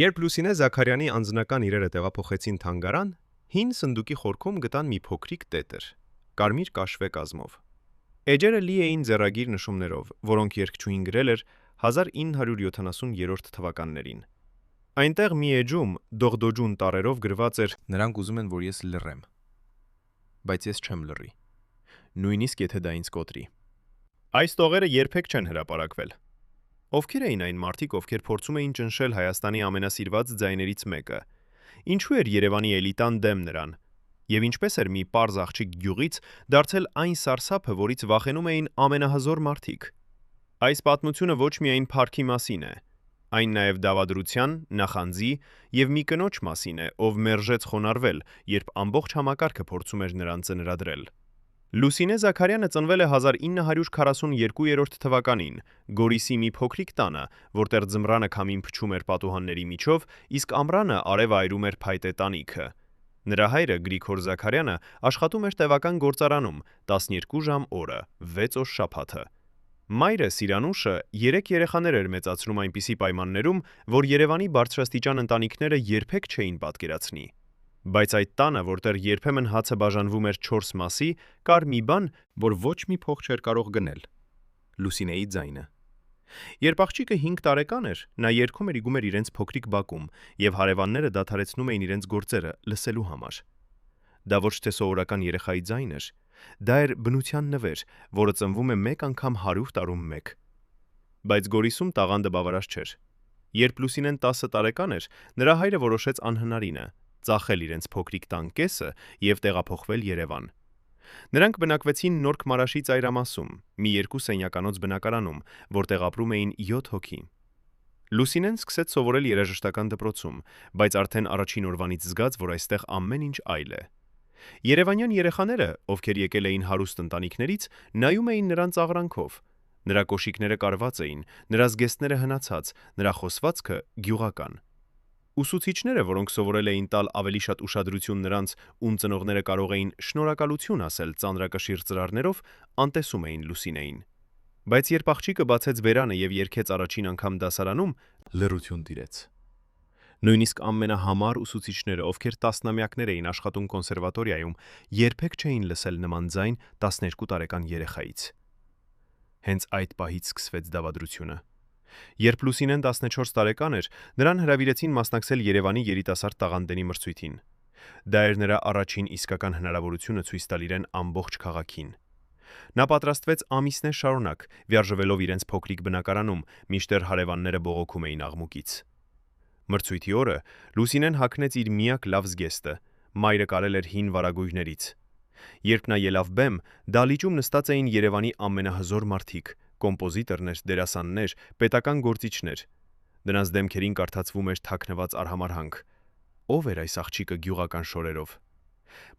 Երբ Լուսինե Զաքարյանի անձնական իրերը տեղափոխեցին թանգարան, հին սնդուկի խորքում գտան մի փոքրիկ տետր, կարմիր կաշվե կազմով։ Էջերը լի էին ձեռագիր նշումներով, որոնք երգչուհին գրել էր 1970 թվականներին։ Այնտեղ մի էջում դողդոջուն տառերով գրված էր. «Նրանք ուզում են, որ ես լռեմ, բայց ես չեմ լռի, նույնիսկ եթե դա ինձ կոտրի»։ Այս տողերը երբեք չեն հրապարակվել։ Ովքեր էին այն մարդիկ, ովքեր փորձում էին ճնշել Հայաստանի ամենասիրված ձայներից մեկը։ Ինչու էր Երևանի էլիտան դեմ նրան։ Եվ ինչպես էր մի պարզ աղջիկ գյուղից դարձել այն սարսափը, որից վախենում էին ամենահզոր մարդիկ։ Այս պատմությունը ոչ միայն փառքի մասին է, այն նաև դավադրության, նախանձի եւ մի կնոջ մասին է, ով մերժեց խոնարհվել, երբ ամբողջ համակարգը փորձում էր նրան ծնրադրել։ Լուսինե Զաքարյանը ծնվել է 1942 թվականին Գորիսի մի փոքրիկ տանը, որտեղ ձմռանը քամին փչում էր պատուհանների միջով, իսկ ամռանը արև այրում էր փայտե տանիքը։ Նրա հայրը Գրիգոր Զաքարյանը աշխատում էր տևական գործարանում 12 ժամ օրը, 6 օր շաբաթը։ Մայրը Սիրանուշը 3 երեխաներ էր մեծացնում այնպիսի պայմաններում, որ Երևանի բարձրաստիճան ընտանիքները երբեք չէին պատկերացնի։ Բայց այդ տանը, որտեղ երբեմն հացը բաժանվում էր 4 մասի, կար մի բան, որ ոչ մի փող չէր կարող գնել՝ Լուսինեի ձայնը։ Երբ աղջիկը 5 տարեկան էր, նա երգում էր իգում էր իրենց փոքրիկ բակում, եւ հարևանները դադարեցնում էին իրենց գործերը լսելու համար։ Դա ոչ թե սովորական երեխայի ձայն էր, դա էր բնության նվեր, որը ծնվում է մեկ անգամ 100 տարում մեկ։ Բայց Գորիսում տաղանդը բավարար չէր։ Երբ Լուսինեն 10 տարեկան էր, նրա հայրը որոշեց անհնարինը՝ ծախել իրենց փոքրիկ տան կեսը եւ տեղափոխվել Երևան։ Նրանք բնակվեցին Նոր Քմարաշի ծայրամասում, մի 2 սենյականոց բնակարանում, որտեղ ապրում էին 7 հոգի։ Լուսինեն սկսեց սովորել երաժշտական դպրոցում, բայց արդեն առաջին օրվանից զգաց, որ այստեղ ամեն ինչ այլ է։ Երևանյան երեխաները, ովքեր եկել էին հարուստ ընտանիքներից, նայում էին նրան ծաղրանքով։ Նրա կոշիկները կարված էին, նրա զգեստները հնացած, նրա խոսվածքը գյուղական։ Ուսուցիչները, որոնք սովորել էին տալ ավելի շատ ուշադրություն նրանց, ում ծնողները կարող էին շնորհակալություն ասել ծանրակշիռ ծրարներով, անտեսում էին Լուսինեին։ Բայց երբ աղջիկը բացեց բերանը եւ երգեց առաջին անգամ դասարանում, լռություն տիրեց։ Նույնիսկ ամենահամար ուսուցիչները, ովքեր տասնամյակներ էին աշխատում կոնսերվատորիայում, երբեք չէին լսել նման ձայն 12 տարեկան երեխայից։ Հենց այդ պահից սկսվեց դավադրությունը։ Երբ Լուսինեն 14 տարեկան էր, նրան հրավիրեցին մասնակցել Երևանի երիտասարդ տաղանդների մրցույթին։ Դա էր նրա առաջին իսկական հնարավորությունը ցույց տալ իրեն ամբողջ քաղաքին։ Նա պատրաստվեց ամիսներ շարունակ, վիարժվելով իրենց փոքրիկ բնակարանում, մինչդեռ հարևանները բողոքում էին աղմուկից։ Մրցույթի օրը Լուսինեն հագնեց իր միակ լավ զգեստը, մայրը կարել էր հին վարագույրներից։ Երբ նա ելավ բեմ, դահլիճում նստած էին Երևանի ամենահզոր մարդիկ, կոմպոզիտորներ, դերասաններ, պետական գործիչներ։ Նրանց դեմքերին կարդացվում էր թաքնված արհամարհանք. ով էր այս աղջիկը գյուղական շորերով։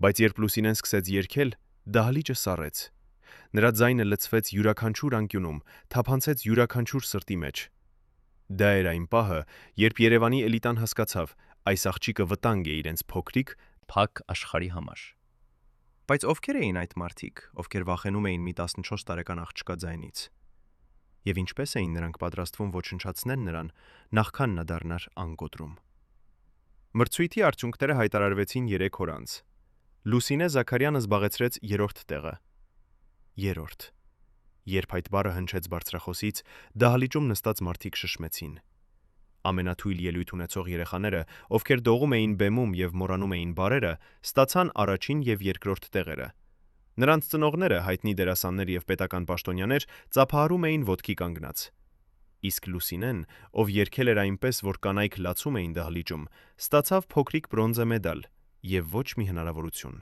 Բայց երբ Լուսինեն սկսեց երգել, դահլիճը սառեց։ Նրա ձայնը լցվեց յուրաքանչյուր անկյունում, թափանցեց յուրաքանչյուր սրտի մեջ։ Դա էր այն պահը, երբ Երևանի էլիտան հասկացավ, այս աղջիկը վտանգ է իրենց փոքրիկ, փակ աշխարհի համար։ Բայց ովքեր էին այդ մարդիկ, ովքեր վախենում էին մի 14 տարեկան աղջկա ձայնից։ Եվ ինչպես էին նրանք պատրաստվում ոչնչացնել նրան, նախքան նա դառնար անկոտրում։ Մրցույթի արդյունքները հայտարարվեցին 3 օր անց։ Լուսինե Զաքարյանը զբաղեցրեց 3-րդ տեղը։ 3-րդ։ Երբ այդ բառը հնչեց բարձրախոսից, դահլիճում նստած մարդիկ շշմեցին։ Ամենաթույլ ելույթ ունեցող երեխաները, ովքեր դողում էին բեմում եւ մոռանում էին բարերը, ստացան առաջին եւ երկրորդ տեղերը։ Նրանց ծնողները, հայտնի դերասաններ եւ պետական պաշտոնյաներ, ծափահարում էին ոտքի կանգնած։ Իսկ Լուսինեն, ով երգել էր այնպես, որ կանայք լացում էին դահլիճում, ստացավ փոքրիկ բրոնզե մեդալ եւ ոչ մի հնարավորություն։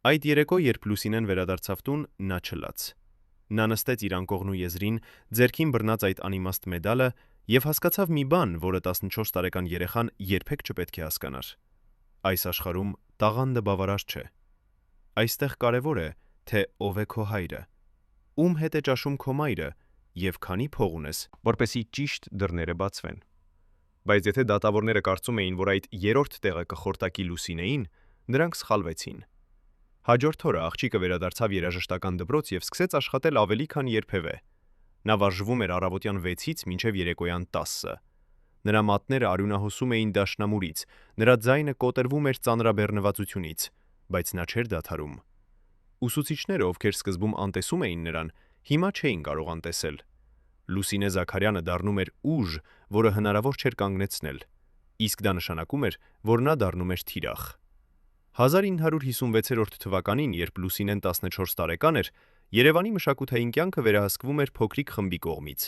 Այդ երեկո, երբ Լուսինեն վերադարձավ տուն, նա չլաց։ Նա նստեց իր անկողնու եզրին, ձեռքին բռնած այդ անիմաստ մեդալը եւ հասկացավ մի բան, որը 14 տարեկան երեխան երբեք չպետք է հասկանար։ Այս աշխարհում տաղանդը բավարար չէ։ Այստեղ կարևոր է, թե ով է քո հայրը, ում հետ է ճաշում քո մայրը եւ քանի փող ունես, որպեսզի ճիշտ դռները բացվեն։ Բայց եթե դատավորները կարծում էին, որ այդ 3-րդ տեղը կխորտակի Լուսինեին, նրանք սխալվեցին։ Հաջորդ օրը աղջիկը վերադարձավ երաժշտական դպրոց եւ սկսեց աշխատել ավելի քան երբևէ։ Նա վարժվում էր առավոտյան 6-ից մինչև երեկոյան 10-ը։ Նրա մատները արյունահոսում էին դաշնամուրից, նրա ձայնը կոտրվում էր ծանրաբեռնվածությունից, բայց նա չէր դադարում։ Ուսուցիչները, ովքեր սկզբում անտեսում էին նրան, հիմա չէին կարող անտեսել։ Լուսինե Զաքարյանը դառնում էր ուժ, որը հնարավոր չէր կանգնեցնել, իսկ դա նշանակում էր, որ նա դառնում էր թիրախ։ 1956 թվականին, երբ Լուսինեն 14 տարեկան էր, Երևանի մշակութային կյանքը վերահսկվում էր փոքրիկ խմբի կողմից։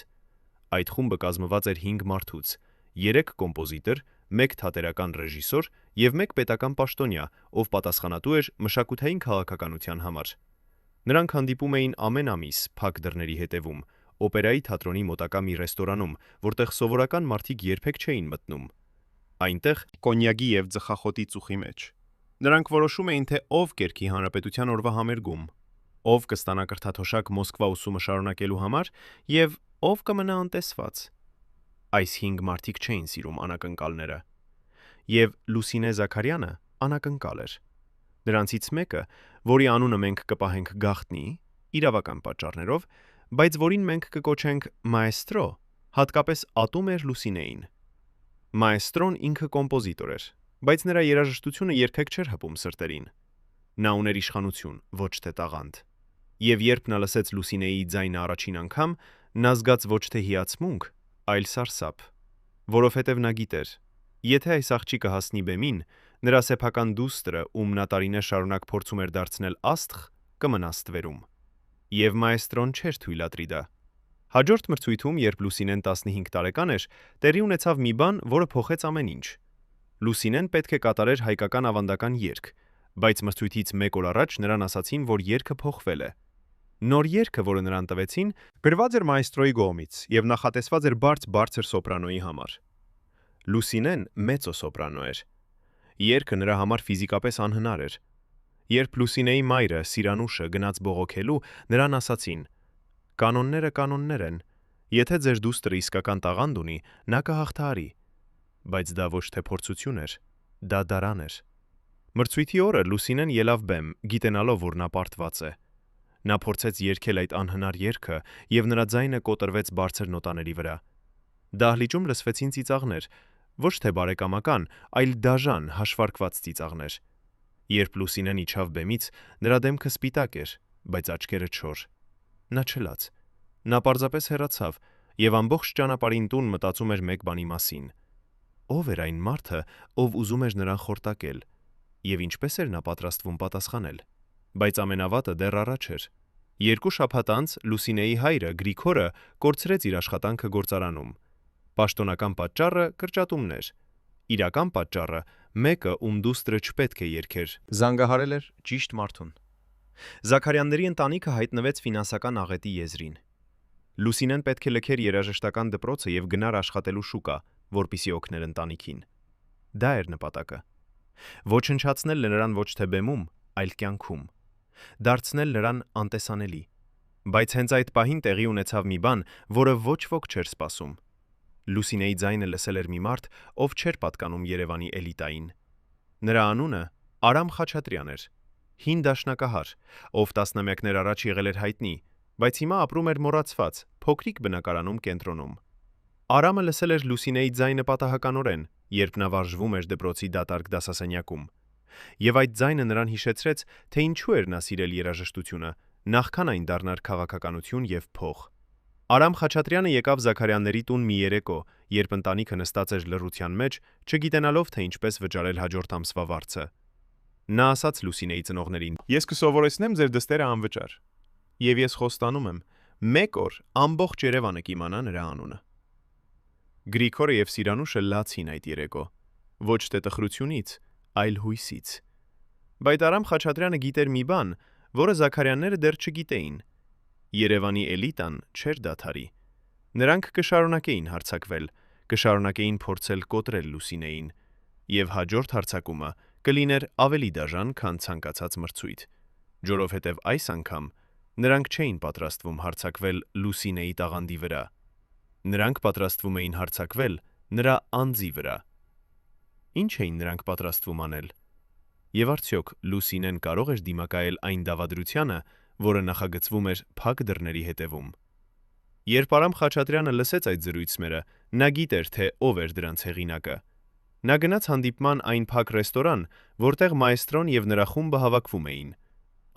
Այդ խումբը կազմված էր 5 մարդուց՝ 3 կոմպոզիտոր, 1 թատերական ռեժիսոր և 1 պետական պաշտոնյա, ով պատասխանատու էր մշակութային քաղաքականության համար։ Նրանք հանդիպում էին ամեն ամիս փակ դռների հետևում, օպերայի թատրոնի մոտակա մի ռեստորանում, որտեղ սովորական մարդիկ երբեք չէին մտնում։ Այնտեղ կոնյակի և ծխախոտի ծուխի մեջ։ Նրանք որոշում էին, թե ով կերքի հանրապետության օրվա համերգում, ով կստանա կրթաթոշակ Մոսկվա ուսումը շարունակելու համար և ով կմնա անտեսված։ Այս 5 մարդիկ չէին սիրում անակնկալները։ Եվ Լուսինե Զաքարյանը անակնկալ էր։ Նրանցից մեկը, որի անունը մենք կպահենք գաղտնի, իրավական պատճառներով, բայց որին մենք կկոչենք մաեստրո, հատկապես ատում էր Լուսինեին։ Մաեստրոն ինքը կոմպոզիտոր էր, բայց նրա երաժշտությունը երբեք չէր հպում սրտերին։ Նա ուներ իշխանություն, ոչ թե տաղանդ։ Եվ երբ նա լսեց Լուսինեի ձայնը առաջին անգամ, նա զգաց ոչ թե հիացմունք, այլ սարսափ, որովհետև նա գիտեր, եթե այս աղջիկը հասնի բեմին, նրա սեփական դուստրը, ում նա տարիներ շարունակ փորձում էր դարձնել աստղ, կմնա ստվերում։ Եվ մաեստրոն չէր թույլատրի դա։ Հաջորդ մրցույթում, երբ Լուսինեն 15 տարեկան էր, տեղի ունեցավ մի բան, որը փոխեց ամեն ինչ։ Լուսինեն պետք է կատարեր հայկական ավանդական երգ, բայց մրցույթից 1 օր առաջ նրան ասացին, որ երգը փոխվել է։ Նոր երգը, որը նրան տվեցին, գրված էր մաեստրոյի կողմից և նախատեսված էր բարձր սոպրանոյի համար։ Լուսինեն մեծո-սոպրանո էր։ Երգը նրա համար ֆիզիկապես անհնար էր։ Երբ Լուսինեի մայրը, Սիրանուշը, գնաց բողոքելու, նրան ասացին. «Կանոնները կանոններ են, եթե ձեր դուստրը իսկական տաղանդ ունի, նա կհաղթահարի»։ Բայց դա ոչ թե փորձություն էր, դա դարան էր։ Մրցույթի օրը Լուսինեն ելավ բեմ, գիտենալով, որ նա պարտված է։ Նա փորձեց երգել այդ անհնար երգը, և նրա ձայնը կոտրվեց բարձր նոտաների վրա։ Դահլիճում լսվեցին ծիծաղներ, ոչ թե բարեկամական, այլ դաժան, հաշվարկված ծիծաղներ։ Երբ Լուսինեն իջավ բեմից, նրա դեմքը սպիտակ էր, բայց աչքերը չոր։ Նա չլաց։ Նա պարզապես հեռացավ և ամբողջ ճանապարհին տուն մտածում էր մեկ բանի մասին. ով էր այն մարդը, ով ուզում էր նրան խորտակել, և ինչպես էր նա պատրաստվում պատասխանել։ Բայց ամենավատը դեռ առաջ էր։ 2 շաբաթ անց Լուսինեի հայրը, Գրիգորը, կորցրեց իր աշխատանքը գործարանում։ Պաշտոնական պատճառը կրճատումներ։ Իրական պատճառը մեկը, ում դուստրը չպետք է երգեր, զանգահարել էր ճիշտ մարդուն։ Զաքարյանների ընտանիքը հայտնվեց ֆինանսական աղետի եզրին։ Լուսինեն պետք է լքեր երաժշտական դպրոցը և գնար աշխատելու շուկա, որպեսզի օգներ ընտանիքին։ Դա էր նպատակը։ Ոչնչացնել նրան ոչ թե բեմում, այլ կյանքում։ Դարձնել նրան անտեսանելի։ Բայց հենց այդ պահին տեղի ունեցավ մի բան, որը ոչ ոք չէր սպասում։ Լուսինեի ձայնը լսել էր մի մարդ, ով չէր պատկանում Երևանի էլիտային։ Նրա անունը Արամ Խաչատրյան էր, հին դաշնակահար, ով տասնամյակներ առաջ եղել էր հայտնի, բայց հիմա ապրում էր մոռացված, փոքրիկ բնակարանում կենտրոնում։ Արամը լսել էր Լուսինեի ձայնը պատահականորեն, երբ նա վարժվում էր դպրոցի դատարկ դասասենյակում։ Եվ այդ ձայնը նրան հիշեցրեց, թե ինչու էր նա սիրել երաժշտությունը, նախքան այն դառնար քաղաքականություն և փող։ Արամ Խաչատրյանը եկավ Զաքարյանների տուն մի երեկո, երբ ընտանիքը նստած էր լռության մեջ, չգիտենալով, թե ինչպես վճարել հաջորդ ամսվա վարձը։ Նա ասաց Լուսինեի ծնողներին. «Ես կսովորեցնեմ ձեր դստերը անվճար։ Եվ ես խոստանում եմ, 1 օր ամբողջ Երևանը կիմանա նրա անունը»։ Գրիգորը և Սիրանուշը լացին այդ երեկո, ոչ թե տխրությունից, այլ հույսից։ Բայց Արամ Խաչատրյանը գիտեր մի բան, որը Զաքարյանները դեռ չգիտեին. Երևանի էլիտան չէր դադարի։ Նրանք կշարունակեին հարձակվել, կշարունակեին փորձել կոտրել Լուսինեին, և հաջորդ հարձակումը կլիներ ավելի դաժան, քան ցանկացած մրցույթ, որովհետև այս անգամ նրանք չէին պատրաստվում հարձակվել Լուսինեի տաղանդի վրա։ Նրանք պատրաստվում էին հարձակվել նրա անձի վրա։ Ինչ էին նրանք պատրաստվում անել։ Եվ արդյոք Լուսինեն կարող էր դիմակայել այն դավադրությանը, որը նախագծվում էր փակ դռների հետևում։ Երբ Արամ Խաչատրյանը լսեց այդ զրույցները, նա գիտեր, թե ով էր դրանց հեղինակը։ Նա գնաց հանդիպման այն փակ ռեստորան, որտեղ մայստրոն եւ նրա խումբը հավաքվում էին։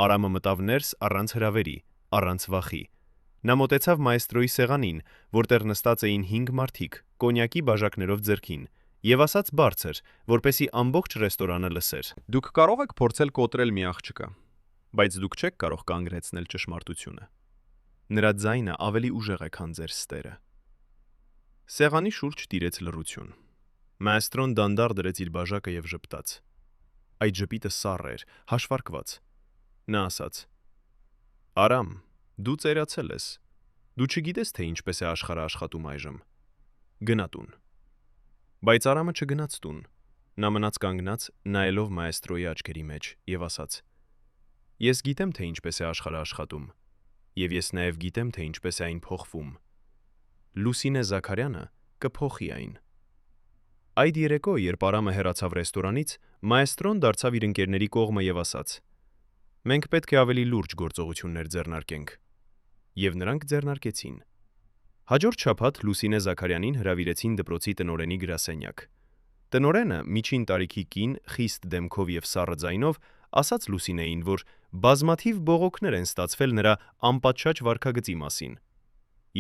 Արամը մտավ ներս առանց հրավերի, առանց վախի։ Նա մոտեցավ մայստրոյի սեղանին, որտեղ նստած էին 5 մարդիկ, կոնյակի բաժակներով ձեռքին, եւ ասաց բարձր, որպեսի ամբողջ ռեստորանը լսեր. «Դուք կարող եք փորձել կոտրել մի աղջկա, բայց դուք չեք կարող կանգնեցնել ճշմարտությունը։ Նրա ձայնը ավելի ուժեղ է, քան ձեր ստերը»։ Սեղանի շուրջ տիրեց լռություն։ Մայստրոն դանդաղ դրեց իր բաժակը եւ ժպտաց։ Այդ ժպիտը սառ էր, հաշվարկված։ Նա ասաց. «Արամ, դու ծերացել ես։ Դու չգիտես, թե ինչպես է աշխարհը աշխատում այժմ։ Գնա տուն»։ Բայց Արամը չգնաց տուն։ Նա մնաց կանգնած, նայելով մայստրոյի աչքերի մեջ եւ ասաց. «Ես գիտեմ, թե ինչպես է աշխարհը աշխատում, եւ ես նաեւ գիտեմ, թե ինչպես է այն փոխվում։ Լուսինե Զաքարյանը կփոխի այն»։ Այդ երեկո, երբ Արամը հեռացավ ռեստորանից, մայստրոն դարձավ իր ընկերների կողմը եւ ասաց. «Մենք պետք է ավելի լուրջ գործողություններ ձեռնարկենք»։ Եվ նրանք ձեռնարկեցին։ Հաջորդ շաբաթ Լուսինե Զաքարյանին հրավիրեցին դպրոցի տնօրենի գրասենյակ։ Տնօրենը, միջին տարիքի կին, խիստ դեմքով եւ սառը ձայնով, ասաց Լուսինեին, որ բազմաթիվ բողոքներ են ստացվել նրա անպատշաճ վարքագծի մասին։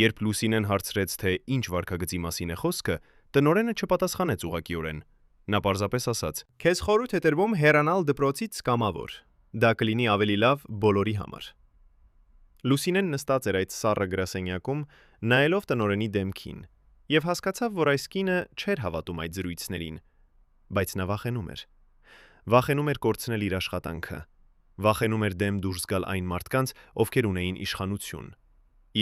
Երբ Լուսինեն հարցրեց, թե ինչ վարքագծի մասին է խոսքը, տնօրենը չպատասխանեց ուղղակիորեն։ Նա պարզապես ասաց. «Քեզ խորհուրդ է տրվում հեռանալ դպրոցից կամավոր։ Դա կլինի ավելի լավ բոլորի համար»։ Լուսինեն նստած էր այդ սառը գրասենյակում, նայելով տնօրենի դեմքին, եւ հասկացավ, որ այս կինը չէր հավատում այդ զրույցներին, բայց նա վախենում էր։ Վախենում էր կորցնել իր աշխատանքը, վախենում էր դեմ դուրս գալ այն մարդկանց, ովքեր ունեին իշխանություն,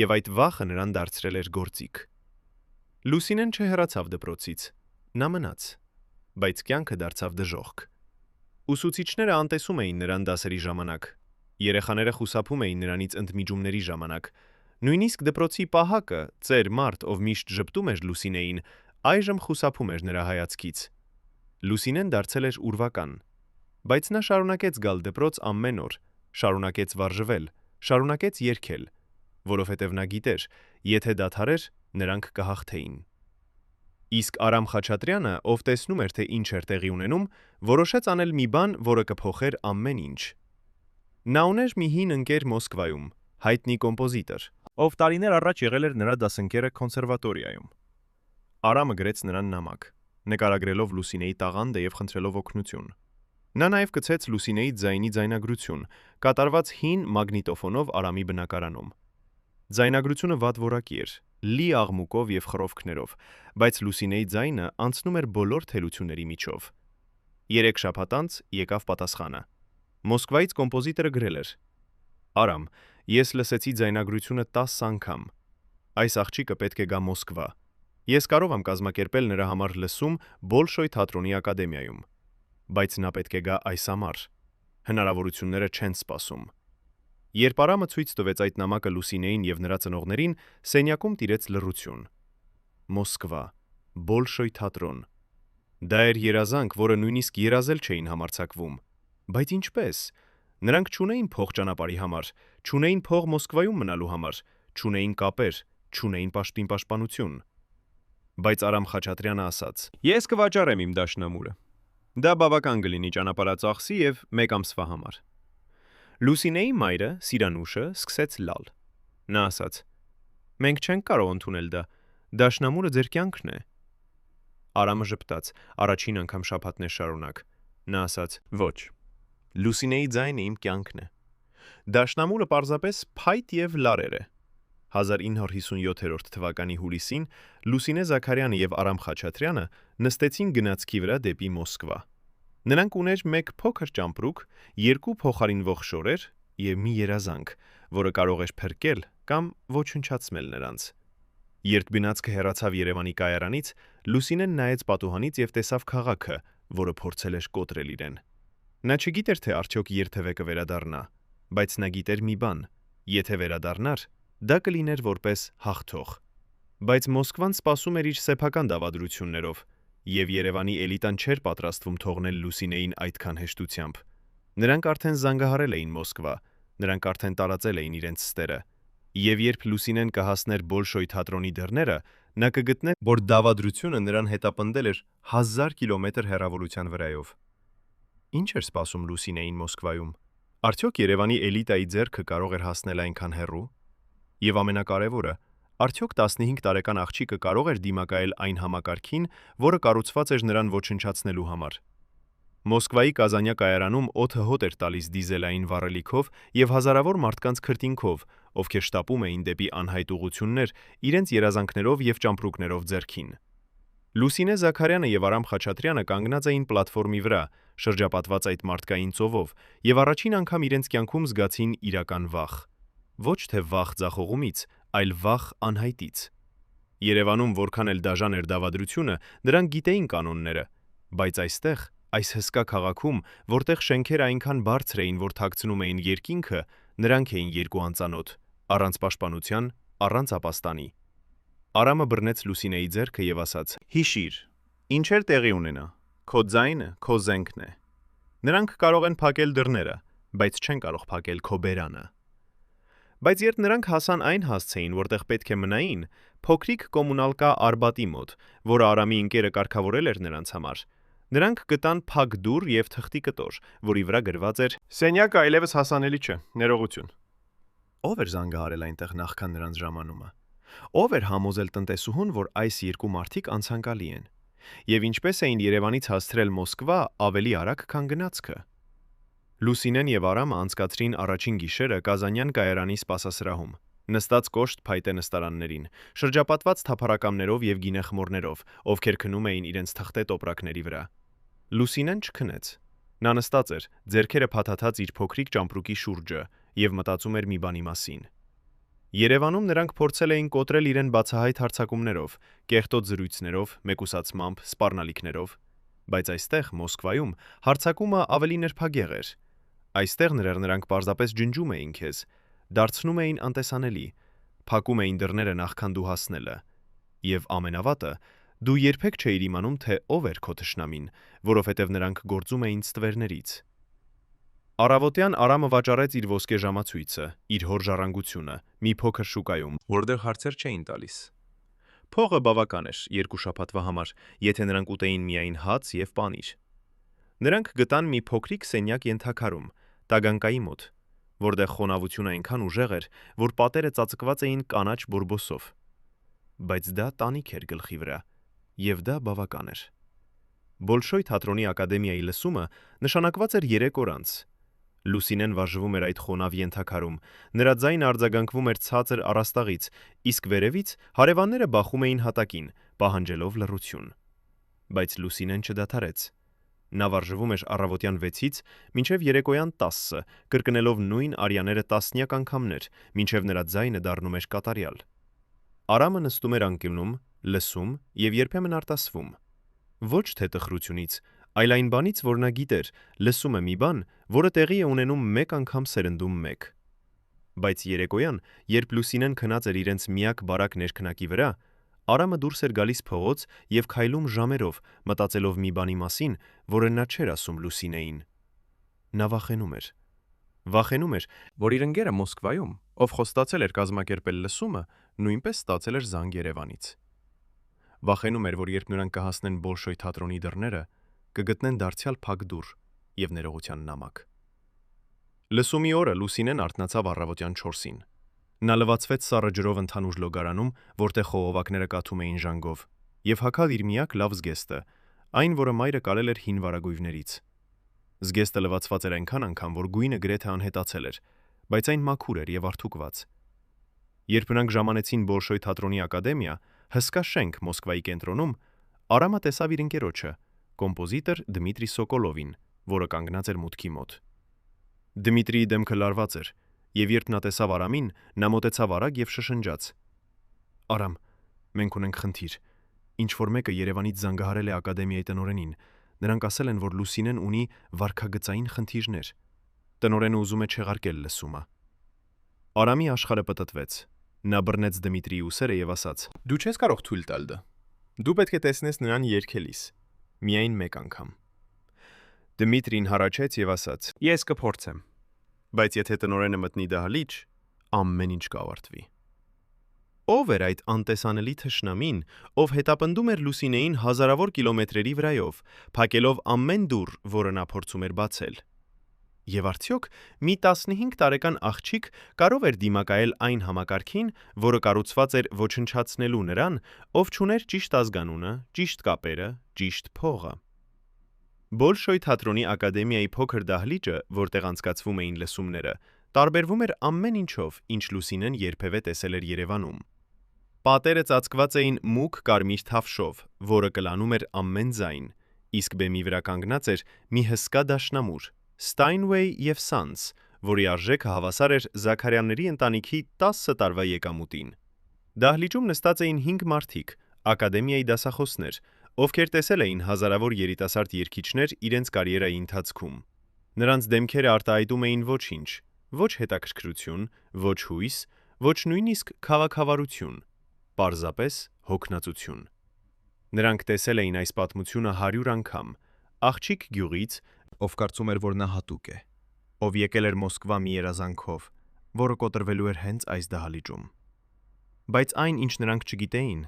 եւ այդ վախը նրան դարձրել էր գործիք։ Լուսինեն չհեռացավ դպրոցից, նա մնաց, բայց կյանքը դարձավ դժոխք։ Ուսուցիչները անտեսում էին նրան դասերի ժամանակ, երեխաները խուսափում էին նրանից ընդմիջումների ժամանակ, նույնիսկ դպրոցի պահակը, ծեր մարդ, ով միշտ ժպտում էր Լուսինեին, այժմ խուսափում էր նրա հայացքից։ Լուսինեն դարձել էր ուրվական, բայց նա շարունակեց գալ դպրոց ամեն օր, շարունակեց վարժվել, շարունակեց երգել, որովհետև նա գիտեր, եթե դադարեր, նրանք կհաղթեին։ Իսկ Արամ Խաչատրյանը, ով տեսնում էր, թե ինչ էր տեղի ունենում, որոշեց անել մի բան, որը կփոխեր ամեն ինչ։ Նա ուներ մի հին ընկեր Մոսկվայում, հայտնի կոմպոզիտոր, ով տարիներ առաջ եղել էր նրա դասընկերը կոնսերվատորիայում։ Արամը գրեց նրան նամակ, նկարագրելով Լուսինեի տաղանդը եւ խնդրելով օգնություն։ Նա նաեւ գցեց Լուսինեի ձայնի ձայնագրություն, կատարված հին մագնիտոֆոնով Արամի բնակարանում։ Ձայնագրությունը վատ որակի էր, լի աղմուկով եւ խռովքներով, բայց Լուսինեի ձայնը անցնում էր բոլոր թերությունների միջով։ 3 շաբաթ անց եկավ պատասխանը։ Մոսկվայից կոմպոզիտորը գրել էր. «Արամ, ես լսեցի ձայնագրությունը 10 անգամ։ Այս աղջիկը պետք է գա Մոսկվա։ Ես կարող եմ կազմակերպել նրա համար լսում Բոլշոյ թատրոնի ակադեմիայում, բայց նա պետք է գա այս ամառ։ Հնարավորությունները չեն սպասում»։ Երբ Արամը ցույց տվեց այդ նամակը Լուսինեին եւ նրա ծնողներին, սենյակում տիրեց լռություն։ Մոսկվա, Բոլշոյ թատրոն։ Դա էր երազանք, որը նույնիսկ երազել չէին համարձակվում։ Բայց ինչպես։ Նրանք չունեին փող ճանապարհի համար, չունեին փող Մոսկվայում մնալու համար, չունեին կապեր, չունեին պաշտպանություն։ Բայց Արամ Խաչատրյանը ասաց. «Ես կվաճառեմ իմ դաշնամուրը։ Դա բավական կլինի ճանապարհածախսի եւ 1 ամսվա համար»։ Լուսինեի մայրը, Սիրանուշը, սկսեց լալ։ Նա ասաց. «Մենք չենք կարող ընդունել դա։ Դաշնամուրը ձեր կյանքն է»։ Արամը ժպտաց, առաջին անգամ շաբաթներ շարունակ։ Նա ասաց. «Ոչ։ Լուսինեի ձայնը իմ կյանքն է։ Դաշնամուրը պարզապես փայտ եւ լարեր է»։ 1957 թվականի հուլիսին Լուսինե Զաքարյանը եւ Արամ Խաչատրյանը նստեցին գնացքի վրա դեպի Մոսկվա։ Նրանք ուներ 1 փոքր ճամպրուկ, 2 փոխարինվող շորեր եւ մի երազանք, որը կարող էր փրկել կամ ոչնչացնել նրանց։ Երբ գնացքը հեռացավ Երևանի կայարանից, Լուսինեն նայեց պատուհանից եւ տեսավ քաղաքը, որը փորձել էր կոտրել իրեն։ Նա չգիտեր, թե արդյոք երթևէ կվերադառնա, բայց նա գիտեր մի բան. եթե վերադառնար, դա կլիներ որպես հաղթող։ Բայց Մոսկվան սպասում էր իր սեփական դավադրություններով, եւ Երևանի էլիտան չէր պատրաստվում թողնել Լուսինեին այդքան հեշտությամբ։ Նրանք արդեն զանգահարել էին Մոսկվա, նրանք արդեն տարածել էին իրենց ստերը։ Եվ երբ Լուսինեն կհասներ Բոլշոյ թատրոնի դռները, նա կգտներ, որ դավադրությունը նրան հետապնդել էր 1000 կիլոմետր հեռավորության վրայով։ Ինչ էր սպասում Լուսինեին Մոսկվայում։ Արդյոք Երևանի էլիտայի ձեռքը կարող էր հասնել այնքան հեռու։ Եվ ամենակարևորը, արդյոք 15 տարեկան աղջիկը կարող էր դիմակայել այն համակարգին, որը կառուցված էր նրան ոչնչացնելու համար։ Մոսկվայի Կազանյա կայարանում օդը հոտ էր տալիս դիզելային վառելիքով եւ հազարավոր մարդկանց քրտինքով, ովքեր շտապում էին դեպի անհայտ ուղություններ իրենց երազանքներով եւ ճամպրուկներով ձեռքին։ Լուսինե Զաքարյանը եւ Արամ Խաչատրյանը կանգնած էին պլատֆորմի վրա, շրջապատված այդ մարդկային ծովով, եւ առաջին անգամ իրենց կյանքում զգացին իրական վախ։ Ոչ թե վախ ձախողումից, այլ վախ անհայտից։ Երևանում որքան էլ դաժան էր դավադրությունը, նրանք գիտեին կանոնները, բայց այստեղ, այս հսկա քաղաքում, որտեղ շենքերը այնքան բարձր էին, որ թաքցնում էին երկինքը, նրանք էին երկու անծանոթ, առանց պաշտպանության, առանց ապաստանի։ Արամը բռնեց Լուսինեի ձեռքը եւ ասաց. «Հիշիր, ինչեր տեղի ունենա, քո ձայնը, քո զենքն է։ Նրանք կարող են փակել դռները, բայց չեն կարող փակել քո բերանը»։ Բայց երբ նրանք հասան այն հասցեին, որտեղ պետք է մնային, փոքրիկ կոմունալկա Արբատի մոտ, որը Արամի ընկերը կարգավորել էր նրանց համար, նրանք գտան փակ դուռ եւ թղթի կտոր, որի վրա գրված էր. «Սենյակը այլևս հասանելի չէ, ներողություն»։ Ո՞վ էր զանգահարել այնտեղ նախքան նրանց ժամանումը։ Ո՞վ էր համոզել տնտեսուհուն, որ այս երկու մարդիկ անցանկալի են։ Եվ ինչպես էին Երևանից հասցրել Մոսկվա ավելի արագ, քան գնացքը։ Լուսինեն եւ Արամը անցկացրին առաջին գիշերը Կազանյան կայարանի սպասասրահում, նստած կոշտ փայտե նստարաններին, շրջապատված թափառակամներով եւ գինեխմորներով, ովքեր քնում էին իրենց թղթե տոպրակների վրա։ Լուսինեն չքնեց։ Նա նստած էր, ձեռքերը փաթաթած իր փոքրիկ ճամպրուկի շուրջը եւ մտածում էր մի բանի մասին։ Երևանում նրանք փորձել էին կոտրել իրեն բացահայտ հարձակումներով, կեղտոտ զրույցներով, մեկուսացմամբ, սպառնալիքներով, բայց այստեղ Մոսկվայում հարձակումը ավելի նրբագեղ էր։ Այստեղ նրանք պարզապես ջնջում էին քեզ, դարձնում էին անտեսանելի, փակում էին դռները նախքան դու հասնելը։ Եվ ամենավատը, դու երբեք չէիր իմանում, թե ով էր քո թշնամին, որովհետև նրանք գործում էին ստվերներից։ Առավոտյան Արամը վաճառեց իր ոսկե ժամացույցը, իր հոր ժառանգությունը, մի փոքր շուկայում, որտեղ հարցեր չէին տալիս։ Փողը բավական էր 2 շաբաթվա համար, եթե նրանք ուտեին միայն հաց եւ պանիր։ Նրանք գտան մի փոքրիկ սենյակ ենթակարում, տագանկայի մոտ, որտեղ խոնավությունը այնքան ուժեղ էր, որ պատերը ծածկված էին կանաչ բորբոսով։ Բայց դա տանիք էր գլխի վրա, եւ դա բավական էր։ Բոլշոյ թատրոնի ակադեմիայի լսումը նշանակված էր 3 օր անց։ Լուսինեն վարժվում էր այդ խոնավ ենթակարում, նրա ձայնը արձագանքվում էր ցածր առաստաղից, իսկ վերևից հարևանները բախում էին հատակին, պահանջելով լռություն։ Բայց Լուսինեն չդադարեց։ Նա վարժվում էր առավոտյան 6-ից մինչև երեկոյան 10-ը, կրկնելով նույն արյաները տասնյակ անգամներ, մինչև նրա ձայնը դառնում էր կատարյալ։ Արամը նստում էր անկյունում, լսում եւ երբեմն արտասվում։ Ոչ թե տխրությունից, այլ այն բանից, որ նա գիտեր, լսում է մի բան, որը տեղի է ունենում մեկ անգամ սերնդում մեկ։ Բայց երեկոյան, երբ Լուսինեն քնած էր իրենց միակ բարակ ներքնակի վրա, Արամը դուրս էր գալիս փողոց եւ քայլում ժամերով, մտածելով մի բանի մասին, որը նա չէր ասում Լուսինեին։ Նա վախենում էր։ Վախենում էր, որ իր ընկերը Մոսկվայում, ով խոստացել էր կազմակերպել լսումը, նույնպես ստացել էր զանգ Երևանից։ Վախենում էր, որ երբ նրանք կհասնեն Բոլշոյ թատրոնի դռները, կգտնեն դարձյալ փակ դուռ եւ ներողության նամակ։ Լսումի օրը Լուսինեն արթնացավ առավոտյան 4-ին։ Նա լվացվեց սառը ջրով ընդհանուր լոգարանում, որտեղ խողովակները կաթում էին ժանգով, եւ հագավ իր միակ լավ զգեստը, այն, որը մայրը կարել էր հին վարագույրներից։ Զգեստը լվացված էր այնքան անգամ, որ գույնը գրեթե անհետացել էր, բայց այն մաքուր էր եւ արթուկված։ Երբ նրանք ժամանեցին Բոլշոյ թատրոնի ակադեմիա, հսկա շենք Մոսկվայի կենտրոնում, Արամը տեսավ իր ընկերոջը, կոմպոզիտոր Դմիտրի Սոկոլովին, որը կանգնած էր մուտքի մոտ։ Դմիտրիի դեմքը լարված էր, եւ երբ նա տեսավ Արամին, նա մոտեցավ արագ եւ շշնջաց. «Արամ, մենք ունենք խնդիր։ Ինչ որ մեկը Երևանից զանգահարել է ակադեմիայի տնօրենին։ Նրանք ասել են, որ Լուսինեն ունի վարքագծային խնդիրներ։ Տնօրենը ուզում է չեղարկել լսումը»։ Արամի աշխարհը պտտվեց։ Նա բռնեց Դմիտրիի ուսերը եւ ասաց. «Դու չես կարող թույլ տալ դա։ Դու պետք է տեսնես նրան երգելիս, միայն մեկ անգամ»։ Դմիտրին հառաչեց եւ ասաց. «Ես կփորձեմ»։ Բայց եթե տնօրենը մտնի դահլիճ, ամեն ինչ կավարտվի։ Ով էր այդ անտեսանելի թշնամին, ով հետապնդում էր Լուսինեին հազարավոր կիլոմետրերի վրայով, փակելով ամեն դուռ, որը նա փորձում էր բացել։ Եվ արդյոք մի 15 տարեկան աղջիկ կարող էր դիմակայել այն համակարգին, որը կառուցված էր ոչնչացնելու նրան, ով չուներ ճիշտ ազգանունը, ճիշտ կապերը, ճիշտ փողը։ Բոլշոյ թատրոնի ակադեմիայի փոքր դահլիճը, որտեղ անցկացվում էին լսումները, տարբերվում էր ամեն ինչով, ինչ Լուսինեն երբևէ տեսել էր Երևանում։ Պատերը ծածկված էին մուգ կարմիր թավշով, որը կլանում էր ամեն ձայն, իսկ բեմի վրա կանգնած էր մի հսկա դաշնամուր, Steinway և Sons, որի արժեքը հավասար էր Զաքարյանների ընտանիքի 10 տարվա եկամուտին։ Դահլիճում նստած էին 5 մարդիկ, ակադեմիայի դասախոսներ, ովքեր տեսել էին հազարավոր երիտասարդ երգիչներ իրենց կարիերայի ընթացքում։ Նրանց դեմքերը արտահայտում էին ոչինչ, ոչ հետաքրքրություն, ոչ հույս, ոչ նույնիսկ քաղաքավարություն, պարզապես հոգնածություն։ Նրանք տեսել էին այս պատմությունը 100 անգամ, աղջիկ գյուղից, ով կարծում էր, որ նա հատուկ է, ով եկել էր Մոսկվա մի երազանքով, որը կոտրվելու էր հենց այս դահլիճում։ Բայց այն, ինչ նրանք չգիտեին,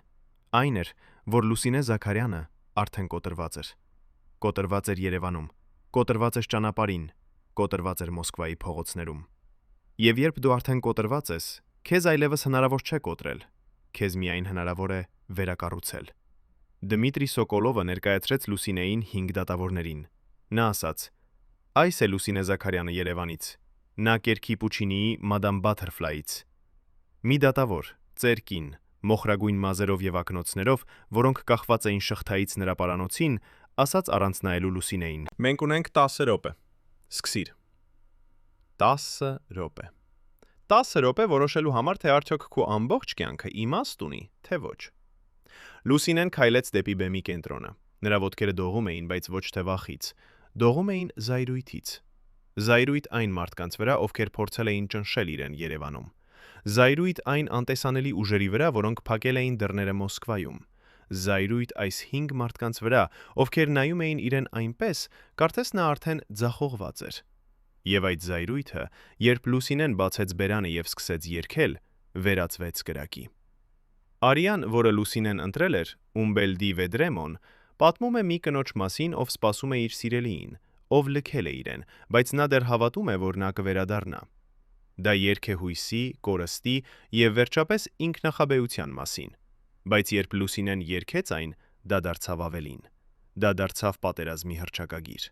այն էր, որ Լուսինե Զաքարյանը արդեն կոտրված էր։ Կոտրված էր Երևանում, կոտրված էր ճանապարհին, կոտրված էր Մոսկվայի փողոցներում։ Եվ երբ դու արդեն կոտրված ես, քեզ այլևս հնարավոր չէ կոտրել, քեզ միայն հնարավոր է վերակառուցել։ Դմիտրի Սոկոլովը ներկայացրեց Լուսինեին 5 դատավորներին։ Նա ասաց. «Այս է Լուսինե Զաքարյանը Երևանից, նա կերքի Պուչինիի Մադամ Բաթերֆլայից։ Մի դատավոր, ծեր կին, մոխրագույն մազերով և ակնոցներով, որոնք կախված էին շղթայից նրա պարանոցին, ասաց առանց նայելու Լուսինեին. «Մենք ունենք 10 րոպե։ Սկսիր»։ 10 րոպե։ 10 րոպե որոշելու համար, թե արդյոք քո ամբողջ կյանքը իմաստ ունի, թե ոչ։ Լուսինեն քայլեց դեպի բեմի կենտրոնը։ Նրա ոտքերը դողում էին, բայց ոչ թե վախից, դողում էին զայրույթից։ Զայրույթ այն մարդկանց վրա, ովքեր փորձել էին ճնշել իրեն Երևանում։ Զայրույթ այն անտեսանելի ուժերի վրա, որոնք փակել էին դռները Մոսկվայում։ Զայրույթ այս 5 մարդկանց վրա, ովքեր նայում էին իրեն այնպես, կարծես նա արդեն ձախողված էր։ Եվ այդ զայրույթը, երբ Լուսինեն բացեց բերանը և սկսեց երգել, վերածվեց կրակի։ Արիան, որը Լուսինեն ընտրել էր, Ումբելդի Վեդրեմոն, պատմում է մի կնոջ մասին, ով սպասում է իր սիրելիին, ով լքել է իրեն, բայց նա դեռ հավատում է, որ նա կվերադառնա։ Դա երգ է հույսի, կորստի և վերջապես ինքնախաբեության մասին։ Բայց երբ Լուսինեն երգեց այն, դա դարձավ ավելին։ Դա դարձավ պատերազմի հռչակագիր։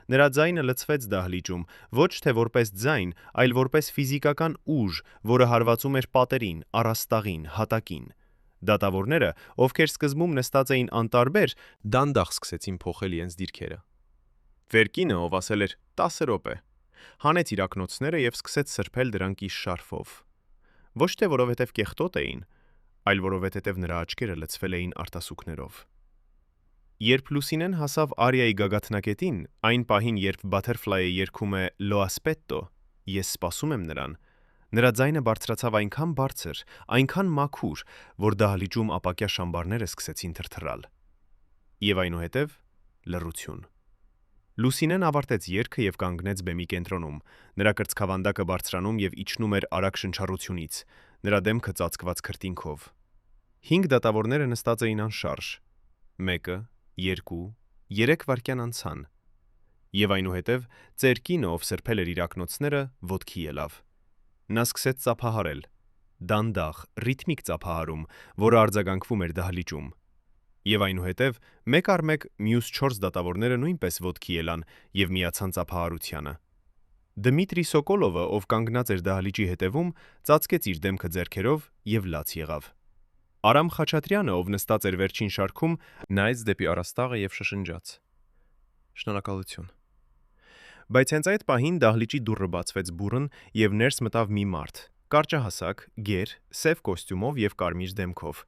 Նրա ձայնը լցվեց դահլիճում, ոչ թե որպես ձայն, այլ որպես ֆիզիկական ուժ, որը հարվածում էր պատերին, առաստաղին, հատակին։ Դատավորները, ովքեր սկզբում նստած էին անտարբեր, դանդաղ սկսեցին փոխել իրենց դիրքերը։ Վերկինը, ով ասել էր 10 րոպե, հանեց իր ակնոցները և սկսեց սրբել դրանք իր շարֆով։ Ոչ թե որովհետև կեղտոտ էին, այլ որովհետև նրա աչքերը լցվել էին արտասուքներով։ Երբ Լուսինեն հասավ Արիայի գագաթնակետին, այն պահին, երբ Բաթերֆլայը երգում է «Lo aspetto», ես սպասում եմ նրան, նրա ձայնը բարձրացավ այնքան բարձր, այնքան մաքուր, որ դահլիճում ապակյա շամբարները սկսեցին թրթռալ։ Եվ այնուհետև լռություն։ Լուսինեն ավարտեց երգը և կանգնեց բեմի կենտրոնում, նրա կրծքավանդակը բարձրանում և իջնում էր արագ շնչառությունից, նրա դեմքը ծածկված քրտինքով։ 5 դատավորները նստած էին անշարժ։ 1, 2, 3 վայրկյան անցան։ Եվ այնուհետև ծեր կինը, ով սրբել էր իր ակնոցները, ոտքի ելավ։ Նա սկսեց ծափահարել, դանդաղ, ռիթմիկ ծափահարում, որը արձագանքվում էր դահլիճում։ Եվ այնուհետև մեկ առ մեկ մյուս 4 դատավորները նույնպես ոտքի ելան և միացան ծափահարությանը։ Դմիտրի Սոկոլովը, ով կանգնած էր դահլիճի հետևում, ծածկեց իր դեմքը ձեռքերով և լաց եղավ։ Արամ Խաչատրյանը, ով նստած էր վերջին շարքում, նայեց դեպի առաստաղը և շշնջաց. «Շնորհակալություն»։ Բայց հենց այդ պահին դահլիճի դուռը բացվեց բուռն և ներս մտավ մի մարդ, կարճահասակ, գեր, սև կոստյումով և կարմիր դեմքով։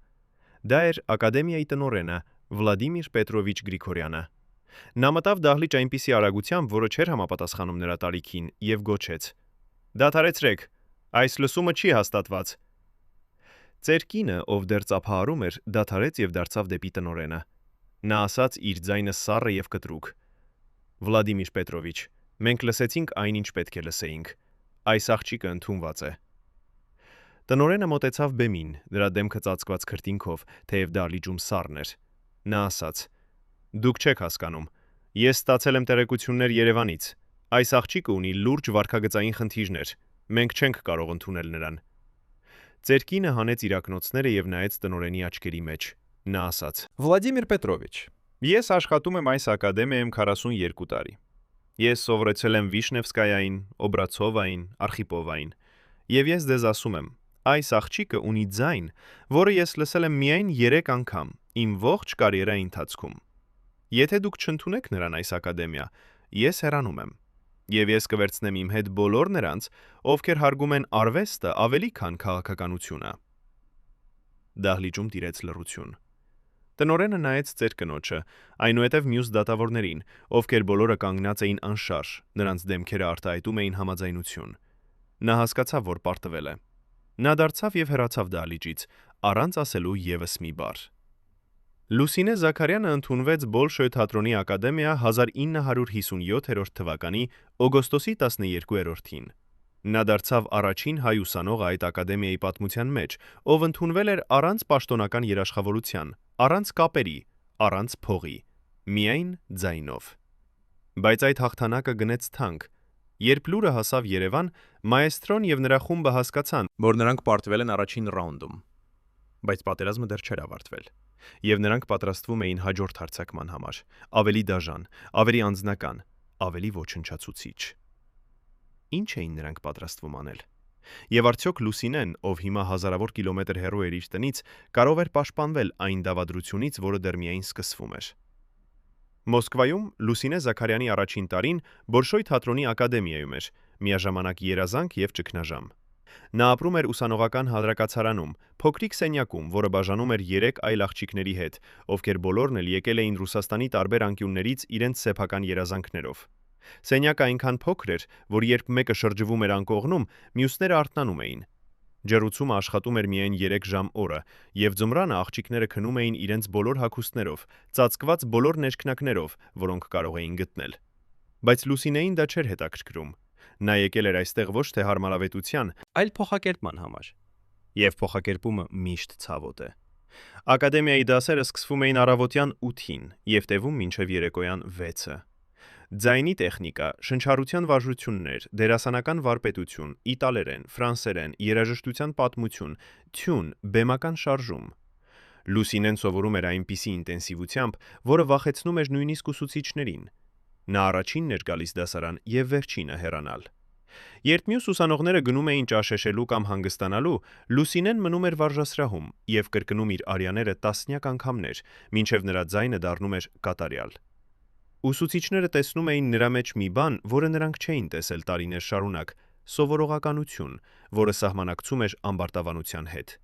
Դա էր ակադեմիայի տնօրենը Վլադիմիր Պետրովիչ Գրիգորյանը։ Նա մտավ դահլիճ այնպիսի արագությամբ, որը չէր համապատասխանում նրա տարիքին, և գոչեց. «Դադարեցրեք, այս լսումը չի հաստատված»։ Ծեր կինը, ով դեռ ծափահարում էր, դադարեց և դարձավ դեպի տնօրենը։ Նա ասաց իր ձայնը սառը և կտրուկ. «Վլադիմիր Պետրովիչ, մենք լսեցինք այն, ինչ պետք է լսեինք։ Այս աղջիկը ընդունված է»։ Տնօրենը մոտեցավ բեմին, նրա դեմքը ծածկված քրտինքով, թեև դա լիճում սառն էր։ Նա ասաց. «Դուք չեք հասկանում։ Ես ստացել եմ տեղեկություններ Երևանից։ Այս աղջիկը ունի լուրջ վարքագծային խնդիրներ։ Մենք չենք կարող ընդունել նրան»։ Ծեր կինը հանեց իր ակնոցները եւ նայեց տնօրենի աչքերի մեջ։ Նա ասաց. Վլադիմիր Պետրովիչ, «Ես աշխատում եմ այս ակադեմիայում 42 տարի։ Ես սովորեցել եմ Վիշնևսկայային, Օբրացովային, Արխիպովային։ Եվ ես ձեզ ասում եմ, այս աղջիկը ունի ձայն, որը ես լսել եմ միայն 3 անգամ իմ ողջ կարիերայի ընթացքում։ Եթե դուք չընդունեք նրան այս ակադեմիա, ես հեռանում եմ։ Եվ ես կվերցնեմ իմ հետ բոլոր նրանց, ովքեր հարգում են արվեստը ավելի քան քաղաքականությունը»։ Դահլիճում տիրեց լռություն։ Տնօրենը նայեց ծեր կնոջը, այնուհետև մյուս դատավորներին, ովքեր բոլորը կանգնած էին անշարժ, նրանց դեմքերը արտահայտում էին համաձայնություն։ Նա հասկացավ, որ պարտվել է։ Նա դարձավ եւ հեռացավ դահլիճից, առանց ասելու եւս մի բառ։ Լուսինե Զաքարյանը ընդունվեց Բոլշոյ թատրոնի ակադեմիա 1957 թվականի օգոստոսի 12-ին։ Նա դարձավ առաջին հայ ուսանողը այդ ակադեմիայի պատմության մեջ, ով ընդունվել էր առանց պաշտոնական երաշխավորության, առանց կապերի, առանց փողի, միայն ձայնով։ Բայց այդ հաղթանակը գնեց թանկ։ Երբ լուրը հասավ Երևան, մաեստրոն եւ նրա խումբը հասկացան, որ նրանք պարտվել են առաջին ռաունդում։ Բայց պատերազմը դեռ չէր ավարտվել, եւ նրանք պատրաստվում էին հաջորդ հարձակման համար, ավելի դաժան, ավելի անձնական, ավելի ոչնչացուցիչ։ Ինչ էին նրանք պատրաստվում անել։ Եվ արդյոք Լուսինեն, ով հիմա հազարավոր կիլոմետր հեռու էր իր տնից, կարող էր պաշտպանվել այն դավադրությունից, որը դեռ միայն սկսվում էր։ Մոսկվայում Լուսինե Զաքարյանի առաջին տարին Բոլշոյ թատրոնի ակադեմիայում էր, միաժամանակ երազանք եւ ճգնաժամ։ Նա ապրում էր ուսանողական հանրակացարանում, փոքրիկ սենյակում, որը բաժանում էր 3 այլ աղջիկների հետ, ովքեր բոլորն էլ եկել էին Ռուսաստանի տարբեր անկյուններից իրենց սեփական երազանքներով։ Սենյակը այնքան փոքր էր, որ երբ մեկը շրջվում էր անկողնում, մյուսները արթնանում էին։ Ջեռուցումը աշխատում էր միայն 3 ժամ օրը, եւ ձմռանը աղջիկները քնում էին իրենց բոլոր հագուստներով, ծածկված բոլոր ներքնակներով, որոնք կարող էին գտնել։ Բայց Լուսինեին դա չէր հետաքրքրում։ Նա եկել էր այստեղ ոչ թե հարմարավետության, Այլ փոխակերպման համար։ եւ փոխակերպումը միշտ ցավոտ է։ Ակադեմիայի դասերը սկսվում էին առավոտյան 8-ին եւ տևում մինչեւ երեկոյան 6-ը։ Ձայնի տեխնիկա, շնչառության վարժություններ, դերասանական վարպետություն, իտալերեն, ֆրանսերեն, երաժշտության պատմություն, թյուն, բեմական շարժում։ Լուսինեն սովորում էր այնպիսի ինտենսիվությամբ, որը վախեցնում էր նույնիսկ ուսուցիչներին։ Նա առաջինն էր գալիս դասարան եւ վերջինը հեռանալ։ Երբ մյուս ուսանողները գնում էին ճաշեշելու կամ հանգստանալու, Լուսինեն մնում էր վարժասրահում եւ կրկնում իր արյաները տասնյակ անգամներ, մինչեւ նրա ձայնը դառնում էր կատարյալ։ Ուսուցիչները տեսնում էին նրա մեջ մի բան, որը նրանք չէին տեսել տարիներ շարունակ՝ սովորողականություն, որը սահմանակցում էր ամբարտավանության հետ։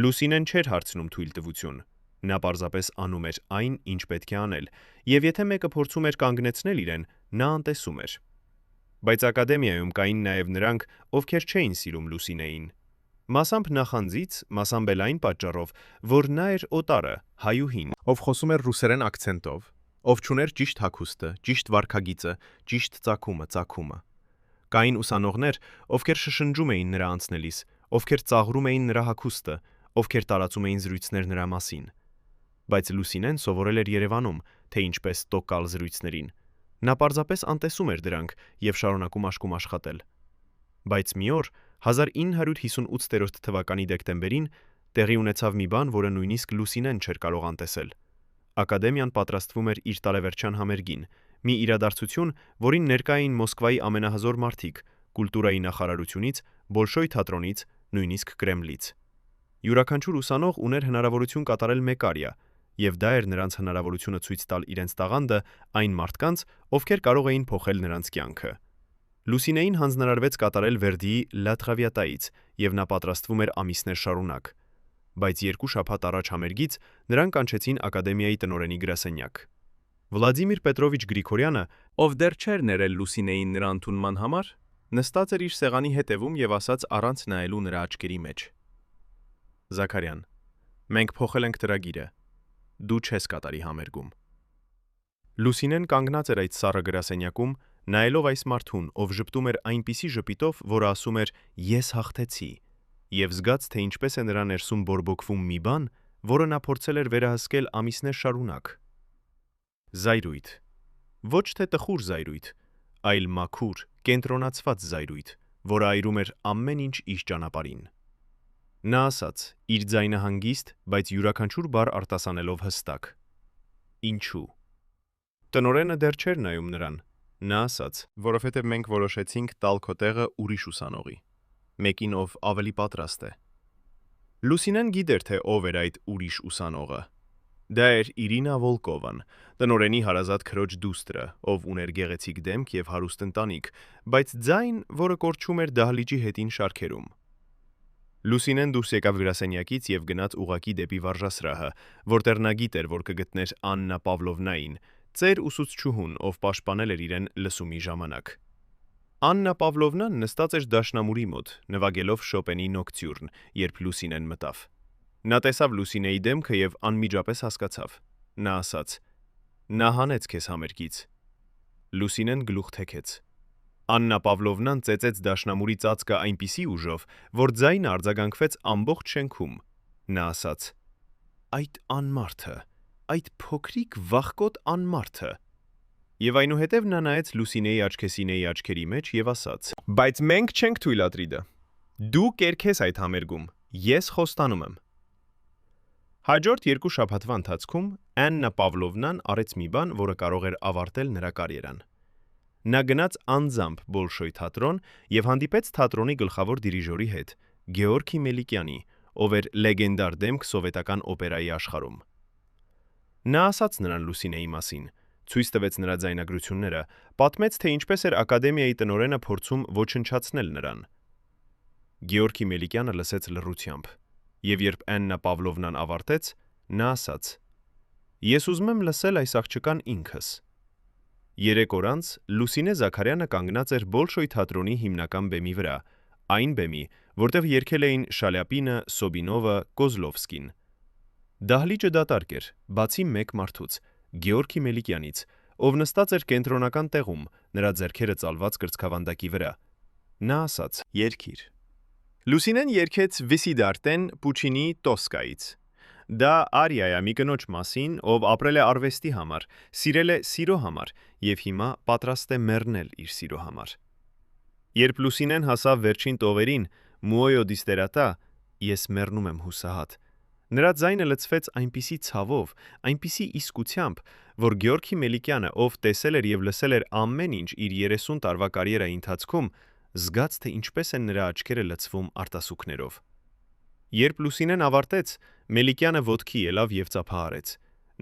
Լուսինեն չէր հարցնում թույլտվություն։ Նա պարզապես անում էր այն, ինչ պետք է անել, եւ եթե մեկը փորձում էր կանգնեցնել իրեն, նա անտեսում էր։ Բայց ակադեմիայում կային նաեւ նրանք, ովքեր չէին սիրում Լուսինեին։ Մասամբ նախանձից, մասամբ էլ այն պատճառով, որ նա էր օտարը, հայուհին, ով խոսում էր ռուսերեն ակցենտով, ով չուներ ճիշտ հագուստը, ճիշտ վարքագիծը, ճիշտ ծագումը։ Կային ուսանողներ, ովքեր շշնջում էին նրա անցնելիս, ովքեր ծաղրում էին նրա հագուստը, ովքեր տարածում էին զրույցներ նրա մասին։ Բայց Լուսինեն սովորել էր Երևանում, թե ինչպես տոկալ զրույցներին։ Նա պարզապես անտեսում էր դրանք եւ շարունակում աշկում աշխատել։ Բայց մի օր 1958 թվականի դեկտեմբերին տեղի ունեցավ մի բան, որը նույնիսկ Լուսինեն չէր կարող անտեսել։ Ակադեմիան պատրաստվում էր իր տարեվերջյան համերգին, մի իրադարձություն, որին ներկա էին Մոսկվայի ամենահզոր մարդիկ, կուլտուրայի նախարարությունից, Բոլշոյ թատրոնից, նույնիսկ Կրեմլից։ Յուրաքանչյուր ուսանող ուներ հնարավորություն կատարել 1 արիա, եւ դա էր նրանց հնարավորությունը ցույց տալ իրենց տաղանդը այն մարդկանց, ովքեր կարող էին փոխել նրանց կյանքը։ Լուսինեին հանձնարարվեց կատարել Վերդիի La Traviata'ից, եւ նա պատրաստվում էր ամիսներ շարունակ։ Բայց 2 շաբաթ առաջ համերգից նրան կանչեցին ակադեմիայի տնօրենի գրասենյակ։ Վլադիմիր Պետրովիչ Գրիգորյանը, ով դեռ չէր ներել Լուսինեին նրա ընդունման համար, նստած էր իր սեղանի հետևում եւ ասաց առանց նայելու նրա աչքերի մեջ. Զաքարյան, մենք փոխել ենք ծրագիրը։ Դու չես կատարի համերգում։ Լուսինեն կանգնած էր այդ սառը գրասենյակում, նայելով այս մարդուն, ով ժպտում էր այնպիսի ժպիտով, որը ասում էր՝ ես հաղթեցի, եւ զգաց, թե ինչպես է նրա ներսում բորբոքվում մի բան, որը նա փորձել էր վերահսկել ամիսներ շարունակ։ Զայրույթ։ Ոչ թե տխուր զայրույթ, այլ մաքուր, կենտրոնացված զայրույթ, որը այրում էր ամեն ինչ իր ճանապարհին։ Նա ասաց, իր ձայնը հանգիստ, բայց յուրաքանչյուր բառ արտասանելով հստակ. Ինչու։ Տնօրենը դեռ չէր նայում նրան։ Նա ասաց, որովհետև մենք որոշեցինք տալ քո տեղը ուրիշ ուսանողի, մեկին, ով ավելի պատրաստ է։ Լուսինեն գիտեր, թե ով էր այդ ուրիշ ուսանողը։ Դա էր Իրինա Վոլկովան, տնօրենի հարազատ քրոջ դուստրը, ով ուներ գեղեցիկ դեմք եւ հարուստ ընտանիք, բայց ձայն, որը կորչում էր դահլիճի հետին շարքերում։ Լուսինեն դուրս եկավ գրասենյակից եւ գնաց ուղակի դեպի վարժասրահը, որտեղ նա գիտեր, որ կգտներ Աննա Պավլովնային, ծեր ուսուցչուհուն, ով պաշտպանել էր իրեն լսումի ժամանակ։ Աննա Պավլովնան նստած էր դաշնամուրի մոտ, նվագելով Շոպենի նոկտյուրն, երբ Լուսինեն մտավ։ Նա տեսավ Լուսինեի դեմքը եւ անմիջապես հասկացավ։ Նա ասաց. «Նա հանեց քեզ համերգից»։ Լուսինեն գլուխ թեքեց։ Աննա Պավլովնան ծեծեց դաշնամուրի ծածկը այնպիսի ուժով, որ ձայնը արձագանքվեց ամբողջ շենքում։ Նա ասաց. «Այդ անմարդը, այդ փոքրիկ վախկոտ անմարդը»։ Եվ այնուհետև նա նայեց Լուսինեի աչքեսինեի աչքերի մեջ եւ ասաց. «Բայց մենք չենք թույլատրի դա։ Դու կերքես այդ համերգում։ Ես խոստանում եմ»։ Հաջորդ 2 շաբաթվա ընթացքում Աննա Պավլովնան արեց մի բան, որը կարող էր ավարտել նրա կարիերան։ Նա գնաց անձամբ Բոլշոյ թատրոն եւ հանդիպեց թատրոնի գլխավոր դիրիժորի հետ, Գեորգի Մելիկյանի, ով էր լեգենդար դեմք սովետական օպերայի աշխարհում։ Նա ասաց նրան Լուսինեի մասին, ցույց տվեց նրա ձայնագրությունները, պատմեց, թե ինչպես էր ակադեմիայի տնօրենը փորձում ոչնչացնել նրան։ Գեորգի Մելիկյանը լսեց լռությամբ, եւ երբ Աննա Պավլովնան ավարտեց, նա ասաց. «Ես ուզում եմ լսել այս աղջկան ինքս»։ 3 օր անց Լուսինե Զաքարյանը կանգնած էր Բոլշոյ թատրոնի հիմնական բեմի վրա, այն բեմի, որտեղ երգել էին Շալյապինը, Սոբինովը, Կոզլովսկին։ Դահլիճը դատարկ էր, բացի մեկ մարդուց, Գեորգի Մելիկյանից, ով նստած էր կենտրոնական տեղում, նրա ձեռքերը ծալված կրծքավանդակի վրա։ Նա ասաց. «Երգիր»։ Լուսինեն երգեց Վիսիդարտեն Պուչինի Տոսկայից։ Դա արիա է մի կնոջ մասին, ով ապրել է արվեստի համար, սիրել է սիրո համար եւ հիմա պատրաստ է մեռնել իր սիրո համար։ Երբ Լուսինեն հասավ վերջին տողերին, Muoio disterata, ես մեռնում եմ հուսահատ, նրա ձայնը լցվեց այնպիսի ցավով, այնպիսի իսկությամբ, որ Գեորգի Մելիկյանը, ով տեսել էր եւ լսել էր ամեն ինչ իր 30 տարվա կարիերայի ընթացքում, զգաց, թե ինչպես են նրա աչքերը լցվում արտասուքներով։ Երբ Լուսինեն ավարտեց, Մելիկյանը ոտքի ելավ եւ ծափահարեց։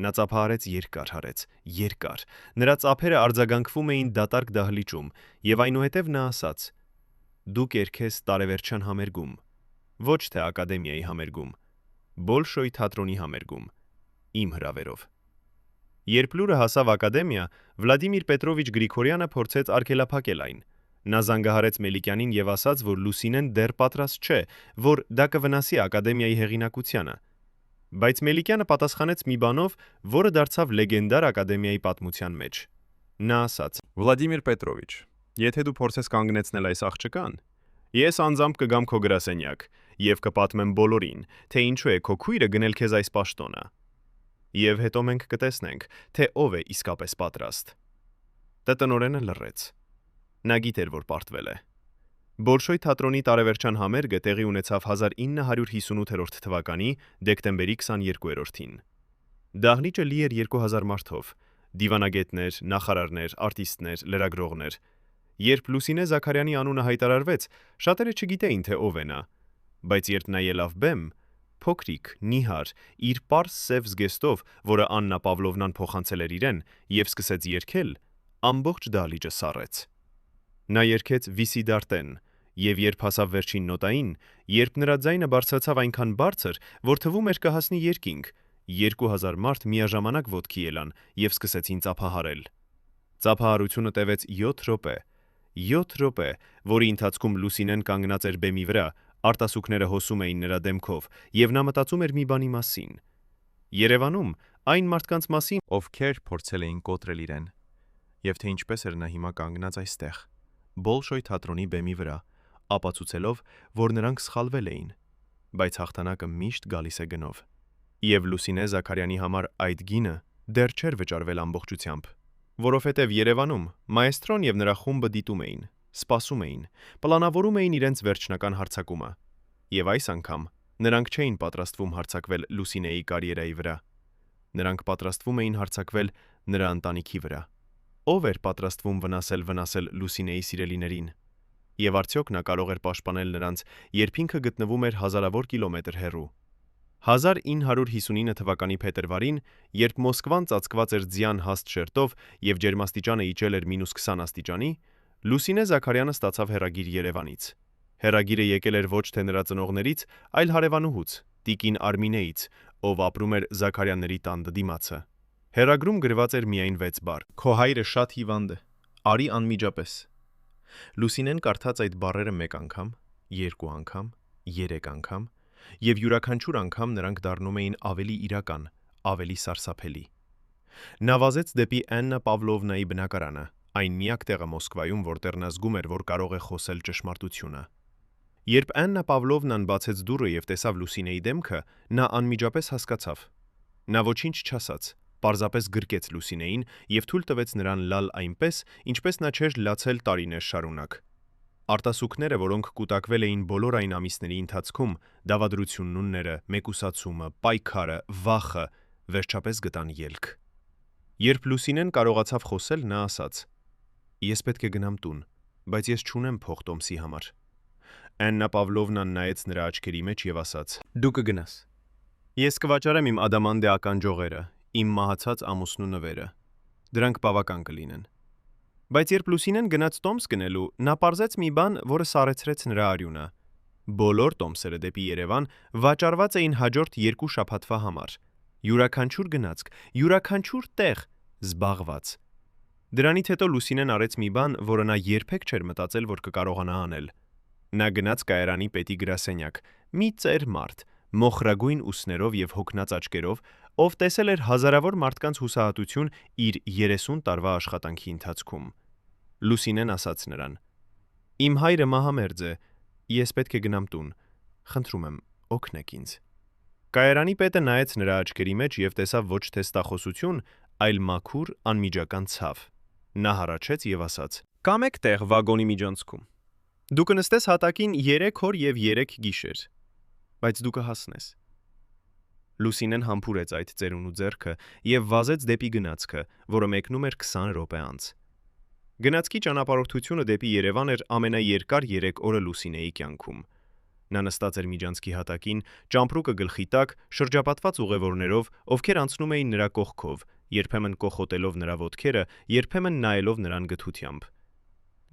Նա ծափահարեց երկար հարեց, երկար։ Նրա ծափերը արձագանքվում էին դատարկ դահլիճում, եւ այնուհետև նա ասաց. «Դու կերքես տարեվերջյան համերգում, ոչ թե ակադեմիայի համերգում, Բոլշոյ թատրոնի համերգում, իմ հրավերով»։ Երբ լուրը հասավ ակադեմիա, Վլադիմիր Պետրովիչ Գրիգորյանը փորձեց արգելափակել այն։ Նա զանգահարեց Մելիկյանին եւ ասաց, որ Լուսինեն դեռ պատրաստ չէ, որ դա կվնասի ակադեմիայի հեղինակությանը։ Բայց Մելիկյանը պատասխանեց մի բանով, որը դարձավ լեգենդար ակադեմիայի պատմության մեջ։ Նա ասաց. «Վլադիմիր Պետրովիչ, եթե դու փորձես կանգնեցնել այս աղջկան, ես անձամբ կգամ քո գրասենյակ եւ կպատմեմ բոլորին, թե ինչու է քո քույրը գնել քեզ այս պաշտոնը։ Եվ հետո մենք կտեսնենք, թե ով է իսկապես պատրաստ»։ Տնօրենը լռեց։ Նա գիտեր, որ պարտվել է։ Բոլշոյ թատրոնի տարեվերջյան համերգը տեղի ունեցավ 1958 թվականի դեկտեմբերի 22-ին։ Դահլիճը լի էր 2000 մարդով, դիվանագետներ, նախարարներ, արտիստներ, լրագրողներ։ Երբ Լուսինե Զաքարյանի անունը հայտարարվեց, շատերը չգիտեին, թե ով է նա, բայց երբ նա ելավ բեմ, փոքրիկ, նիհար, իր պարզ սև զգեստով, որը Աննա Պավլովնան փոխանցել էր իրեն, եւ սկսեց երգել, ամբողջ դահլիճը սառեց։ Նա երգեց Վիսիդարտեն, եւ երբ հասավ վերջին նոտային, երբ նրա ձայնը բարձրացավ այնքան բարձր, որ թվում էր կհասնի երկինք, 2000 մարդ միաժամանակ ոտքի ելան եւ սկսեցին ծափահարել։ Ծափահարությունը տևեց 7 րոպե։ 7 րոպե, որի ընթացքում Լուսինեն կանգնած էր բեմի վրա, արտասուքները հոսում էին նրա դեմքով, եւ նա մտածում էր մի բանի մասին։ Երևանում այն մարդկանց մասին, ովքեր փորձել էին կոտրել իրեն, եւ թե ինչպես էր նա հիմա կանգնած այստեղ, Բոլշոյ թատրոնի բեմի վրա, ապացուցելով, որ նրանք սխալվել էին, բայց հաղթանակը միշտ գալիս է գնով։ Եվ Լուսինե Զաքարյանի համար այդ գինը դեռ չէր վճարվել ամբողջությամբ, որովհետև Երևանում մայեստրոն եւ նրա խումբը դիտում էին, սպասում էին, պլանավորում էին իրենց վերջնական հարձակումը։ Եվ այս անգամ նրանք չէին պատրաստվում հարձակվել Լուսինեի կարիերայի վրա։ Նրանք պատրաստվում էին հարձակվել նրա ընտանիքի վրա։ Ո՞վ էր պատրաստվում վնասել Լուսինեի սիրելիներին։ Եվ արդյոք նա կարող էր պաշտպանել նրանց, երբ ինքը գտնվում էր հազարավոր կիլոմետր հեռու։ 1959 թվականի փետրվարին, երբ Մոսկվան ծածկված էր ձյան հաստ շերտով եւ ջերմաստիճանը իջել էր -20 աստիճանի, Լուսինե Զաքարյանը ստացավ հեռագիր Երևանից։ Հեռագիրը եկել էր ոչ թե նրա ծնողներից, այլ հարևանուհուց, տիկին Արմինեից, ով ապրում էր Զաքարյանների տան դիմացը։ Հեռագրում գրված էր միայն 6 բառ. «Քո հայրը շատ հիվանդ է, արի անմիջապես»։ Լուսինեն կարդաց այդ բառերը մեկ անգամ, երկու անգամ, երեք անգամ, եւ յուրաքանչյուր անգամ նրանք դառնում էին ավելի իրական, ավելի սարսափելի։ Նա վազեց դեպի Աննա Պավլովնայի բնակարանը, այն միակ տեղը Մոսկվայում, որտեղ նա զգում էր, որ կարող է խոսել ճշմարտությունը։ Երբ Աննա Պավլովնան բացեց դուռը եւ տեսավ Լուսինեի դեմքը, նա անմիջապես հասկացավ։ Նա ոչինչ չասաց, պարզապես գրկեց Լուսինեին եւ թույլ տվեց նրան լալ այնպես, ինչպես նա չէր լացել տարիներ շարունակ։ Արտասուքները, որոնք կուտակվել էին բոլոր այն ամիսների ընթացքում, դավադրությունները, մեկուսացումը, պայքարը, վախը, վերջապես գտան ելք։ Երբ Լուսինեն կարողացավ խոսել, նա ասաց. «Ես պետք է գնամ տուն, բայց ես չունեմ փող տոմսի համար»։ Աննա Պավլովնան նայեց նրա աչքերի մեջ եւ ասաց. «Դու կգնաս։ Ես կվաճառեմ իմ ադամանդե ականջողերը, իմ մահացած ամուսնու նվերը։ Դրանք բավական կլինեն»։ Բայց երբ Լուսինեն գնաց տոմս գնելու, նա պարզեց մի բան, որը սառեցրեց նրա արյունը։ Բոլոր տոմսերը դեպի Երևան վաճառված էին հաջորդ 2 շաբաթվա համար։ Յուրաքանչյուր գնացք, յուրաքանչյուր տեղ զբաղված։ Դրանից հետո Լուսինեն արեց մի բան, որը նա երբեք չէր մտածել, որ կկարողանա անել։ Նա գնաց կայարանի պետի գրասենյակ, մի ծեր մարդ, մոխրագույն ուսներով եւ հոգնած աչքերով, ով տեսել էր հազարավոր մարդկանց հուսահատություն իր 30 տարվա աշխատանքի ընթացքում։ Լուսինեն ասաց նրան. «Իմ հայրը մահամերձ է, ես պետք է գնամ տուն, խնդրում եմ, օգնեք ինձ»։ Կայարանի պետը նայեց նրա աչքերի մեջ եւ տեսավ ոչ թե ստախոսություն, այլ մաքուր անմիջական ցավ։ Նա հառաչեց եւ ասաց. «Կա մեկ տեղ վագոնի միջանցքում։ Դու կնստես հատակին 3 օր եւ 3 գիշեր, բայց դու կհասնես»։ Լուսինեն համբուրեց այդ ծերունու ձեռքը եւ վազեց դեպի գնացքը, որը մեկնում էր 20 րոպե անց։ Գնացքի ճանապարհորդությունը դեպի Երևան էր ամենաերկար 3 օրը Լուսինեի կյանքում։ Նա նստած էր միջանցքի հատակին, ճամպրուկը գլխի տակ, շրջապատված ուղևորներով, ովքեր անցնում էին նրա կողքով, երբեմն կոխոտելով նրա ոտքերը, երբեմն նայելով նրան գթությամբ։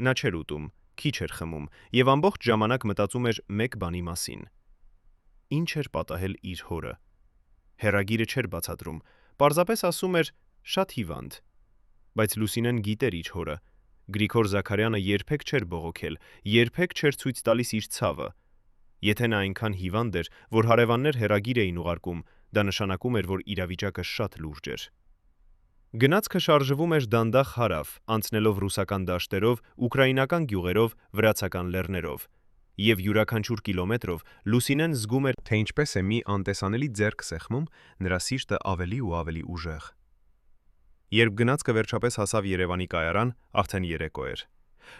Նա չէր ուտում, քիչ էր խմում եւ ամբողջ ժամանակ մտածում էր մեկ բանի մասին. ինչ էր պատահել իր հորը։ Հեռագիրը չէր բացատրում, պարզապես ասում էր շատ հիվանդ։ Բայց Լուսինեն գիտեր իր հորը։ Գրիգոր Զաքարյանը երբեք չէր բողոքել, երբեք չէր ցույց տալիս իր ցավը։ Եթե նա այնքան հիվանդ էր, որ հարևաններ հեռագիր էին ուղարկում, դա նշանակում էր, որ իրավիճակը շատ լուրջ էր։ Գնացքը շարժվում էր դանդաղ հարավ, անցնելով ռուսական դաշտերով, ուկրաինական գյուղերով, վրացական լեռներով։ Եվ յուրաքանչյուր կիլոմետրով Լուսինեն զգում էր, թե ինչպես է մի անտեսանելի ձեռք սեղմում նրա սիրտը ավելի ու ավելի ուժեղ։ Երբ գնացքը վերջապես հասավ Երևանի կայարան, արդեն երեկո էր։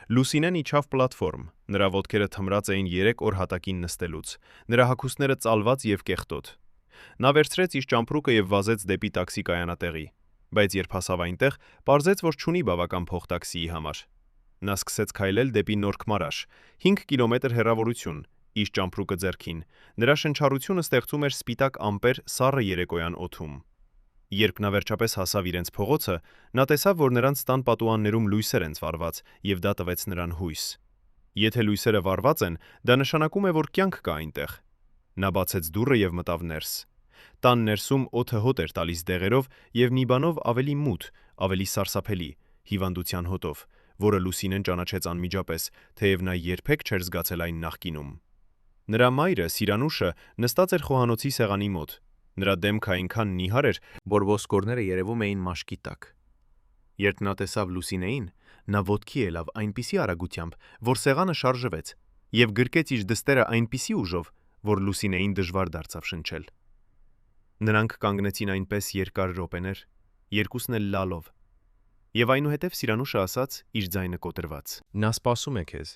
Լուսինեն իջավ պլատֆորմ, նրա ոտքերը թմրած էին 3 օր հատակին նստելուց, նրա հագուստները ծալված եւ կեղտոտ։ Նա վերցրեց իր ճամպրուկը եւ վազեց դեպի տաքսի կայանատեղի, բայց երբ հասավ այնտեղ, պարզեց, որ չունի բավական փող տաքսիի համար։ Նա սկսեց քայլել դեպի Նորք-Մարաշ, 5 կիլոմետր հեռավորություն, իր ճամպրուկը ձեռքին։ Նրա շնչառությունը ստեղծում էր սպիտակ ամպեր սառը երեկոյան օդում։ Երբ նա վերջապես հասավ իրենց փողոցը, նա տեսավ, որ նրանց տան պատուհաններում լույսեր են վառված, եւ դա տվեց նրան հույս։ Եթե լույսերը վառված են, դա նշանակում է, որ կյանք կա այնտեղ։ Նա բացեց դուռը եւ մտավ ներս։ Տան ներսում օդը հոտ էր տալիս դեղերով եւ մի բանով ավելի մութ, ավելի սարսափելի, հիվանդության հոտով, որը Լուսինեն ճանաչեց անմիջապես, թեև նա երբեք չէր զգացել այն նախկինում։ Նրա մայրը, Սիրանուշը, նստած էր խոհանոցի սեղանի մոտ։ Նրա դեմքը այնքան նիհար էր, որ ոսկորները երևում էին մաշկի տակ։ Երբ նա տեսավ Լուսինեին, նա ոտքի ելավ այնպիսի արագությամբ, որ սեղանը շարժվեց, եւ գրկեց իր դստերը այնպիսի ուժով, որ Լուսինեին դժվար դարձավ շնչել։ Նրանք կանգնեցին այնպես երկար րոպեներ, երկուսն էլ լալով։ Եվ այնուհետև Սիրանուշը ասաց իր ձայնը կոտրված. «Նա սպասում է քեզ։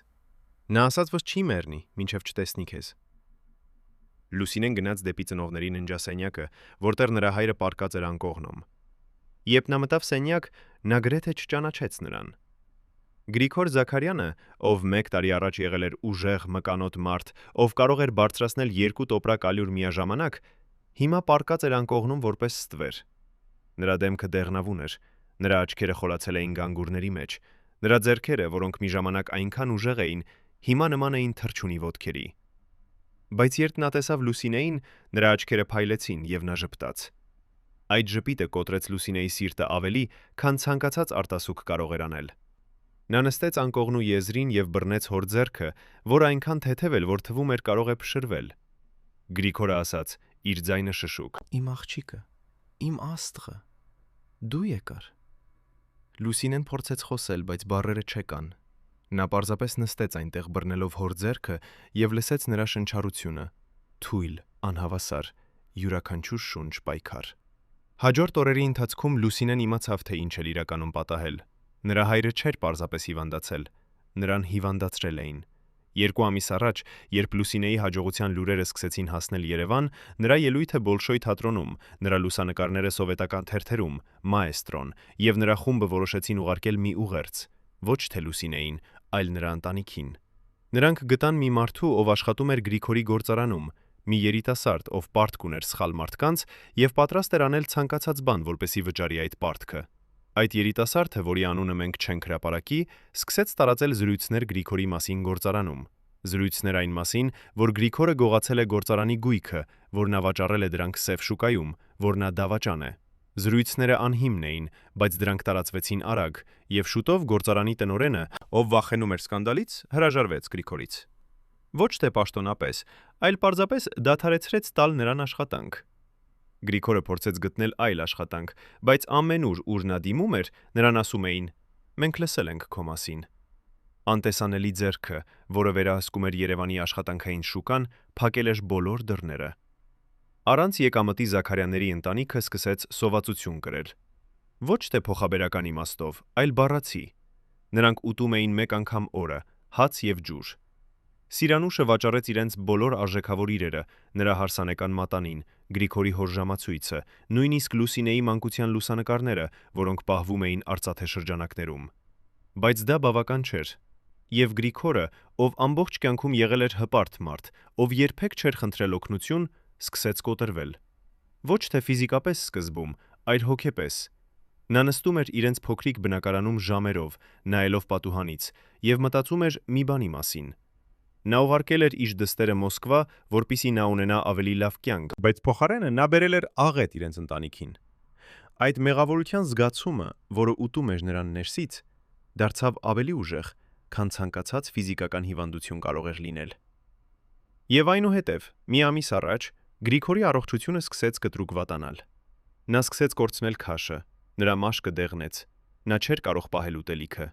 Նա ասաց, որ չի մեռնի, մինչև չտեսնի քեզ»։ Լուսինեն գնաց դեպի ծնողների ննջասենյակը, որտեղ նրա հայրը պառկած էր անկողնում։ Երբ նա մտավ սենյակ, նա գրեթե չճանաչեց նրան։ Գրիգոր Զաքարյանը, ով 1 տարի առաջ եղել էր ուժեղ մկանոտ մարդ, ով կարող էր բարձրացնել 2 տոպրակ ալյուր միաժամանակ, հիմա պառկած էր անկողնում որպես ստվեր։ Նրա դեմքը դեղնավուն էր, նրա աչքերը խորացել էին գանգուրների մեջ, նրա ձեռքերը, որոնք մի ժամանակ այնքան ուժեղ էին, հիմա նման էին թռչունի ոտքերի։ Բայց երբ նա տեսավ Լուսինեին, նրա աչքերը փայլեցին եւ նա ժպտաց։ Այդ ժպիտը կոտրեց Լուսինեի սիրտը ավելի, քան ցանկացած արտասուք կարող էր անել։ Նա նստեց անկողնու եզրին եւ բռնեց հոր ձեռքը, որը այնքան թեթև էր, որ թվում էր կարող է փշրվել։ Գրիգորը ասաց, իր ձայնը շշուկ. «Իմ աղջիկը, իմ աստղը, դու եկար»։ Լուսինեն փորձեց խոսել, բայց բառերը չեկան։ Նա պարզապես նստեց այնտեղ բռնելով հոր ձեռքը եւ լսեց նրա շնչառությունը՝ թույլ, անհավասար, յուրաքանչյուր շունչ պայքար։ Հաջորդ օրերի ընթացքում Լուսինեն իմացավ, թե ինչ էր իրականում պատահել։ Նրա հայրը չէր պարզապես հիվանդացել, նրան հիվանդացրել էին։ 2 ամիս առաջ, երբ Լուսինեի հաջողության լուրերը սկսեցին հասնել Երևան, նրա ելույթը Բոլշոյ թատրոնում, նրա լուսանկարները սովետական թերթերում, Մաեստրոն, եւ նրա խումբը որոշեցին ուղարկել մի ուղերձ, ոչ թե Լուսինեին, այլ նրա ընտանիքին։ Նրանք գտան մի մարդու, ով աշխատում էր Գրիգորի գործարանում, մի երիտասարդ, ով պարտք ուներ սխալ մարդկանց եւ պատրաստ էր անել ցանկացած բան, որպեսզի վճարի այդ պարտքը։ Այդ երիտասարդը, որի անունը մենք չենք հրապարակի, սկսեց տարածել զրույցներ Գրիգորի մասին գործարանում։ Զրույցներ այն մասին, որ Գրիգորը գողացել է գործարանի գույքը, որ նա վաճառել է դրանք սև շուկայում, որ նա դավաճան է։ Զրույցները անհիմն էին, բայց դրանք տարածվեցին արագ, եւ շուտով գործարանի տնօրենը, ով վախենում էր սկանդալից, հրաժարվեց Գրիգորից։ Ոչ թե պաշտոնապես, այլ պարզապես դադարեցրեց տալ նրան աշխատանք։ Գրիգորը փորձեց գտնել այլ աշխատանք, բայց ամենուր, ուր նա դիմում էր, նրան ասում էին. «Մենք լսել ենք քո մասին»։ Անտեսանելի ձեռքը, որը վերահսկում էր Երևանի աշխատանքային շուկան, փակել էր բոլոր դռները։ Առանց եկամտի Զաքարյանների ընտանիքը սկսեց սովածություն կրել։ Ոչ թե փոխաբերական իմաստով, այլ բառացի։ Նրանք ուտում էին 1 անգամ օրը, հաց եւ ջուր։ Սիրանուշը վաճառեց իրենց բոլոր արժեքավոր իրերը, նրա հարսանեկան մատանին, Գրիգորի հոր ժամացույցը, նույնիսկ Լուսինեի մանկության լուսանկարները, որոնք պահվում էին արծաթե շրջանակներում։ Բայց դա բավական չէր։ Եվ Գրիգորը, ով ամբողջ կյանքում եղել էր հպարտ մարդ, ով երբեք չէր խնդրել օգնություն, սկսեց կոտրվել։ Ոչ թե ֆիզիկապես սկզբում, այլ հոգեպես։ Նա նստում էր իրենց փոքրիկ բնակարանում ժամերով, նայելով պատուհանից, եւ մտածում էր մի բանի մասին։ Նա ուղարկել էր իր դստերը Մոսկվա, որպեսզի նա ունենա ավելի լավ կյանք, բայց փոխարենը նա բերել էր աղետ իրենց ընտանիքին։ Այդ մեղավորության զգացումը, որը ուտում էր նրան ներսից, դարձավ ավելի ուժեղ, քան ցանկացած ֆիզիկական հիվանդություն կարող էր լինել։ Եվ այնուհետև, մի ամիս առաջ, Գրիգորի առողջությունը սկսեց կտրուկ վատանալ։ Նա սկսեց կորցնել քաշը, նրա մաշկը դեղնեց, նա չէր կարող պահել ուտելիքը։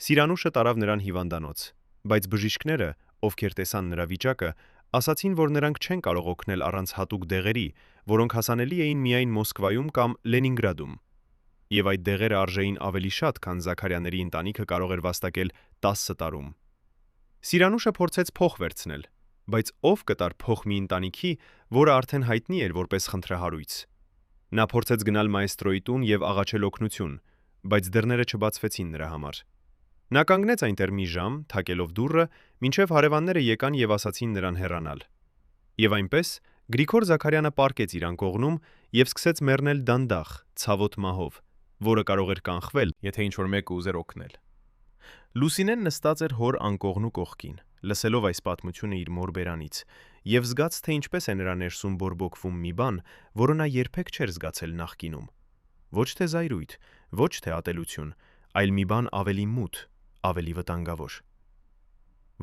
Սիրանուշը տարավ նրան հիվանդանոց, բայց բժիշկները, ովքեր տեսան նրա վիճակը, ասացին, որ նրանք չեն կարող օգնել առանց հատուկ դեղերի, որոնք հասանելի էին միայն Մոսկվայում կամ Լենինգրադում։ Եվ այդ դեղերը արժեին ավելի շատ, քան Զաքարյանների ընտանիքը կարող էր վաստակել 10 տարում։ Սիրանուշը փորձեց փող վերցնել, բայց ով կտար փող մի ընտանիքի, որը արդեն հայտնի էր որպես խնդրահարույց։ Նա փորձեց գնալ Մաեստրոյի տուն եւ աղաչել օգնություն, բայց դռները չբացվեցին նրա համար։ Նա կանգնեց այնտեղ մի ժամ, թակելով դուռը, մինչև հարևանները եկան եւ ասացին նրան հեռանալ։ Եվ այնպես Գրիգոր Զաքարյանը պառկեց իր անկողնում եւ սկսեց մեռնել դանդաղ, ցավոտ մահով, որը կարող էր կանխվել, եթե ինչ-որ մեկը ուզեր օգնել։ Լուսինեն նստած էր հոր անկողնու կողքին, լսելով այս պատմությունը իր մոր բերանից, եւ զգաց, թե ինչպես է նրա ներսում բորբոքվում մի բան, որը նա երբեք չէր զգացել նախկինում։ Ոչ թե զայրույթ, ոչ թե ատելություն, այլ մի բան ավելի մութ, ավելի վտանգավոր։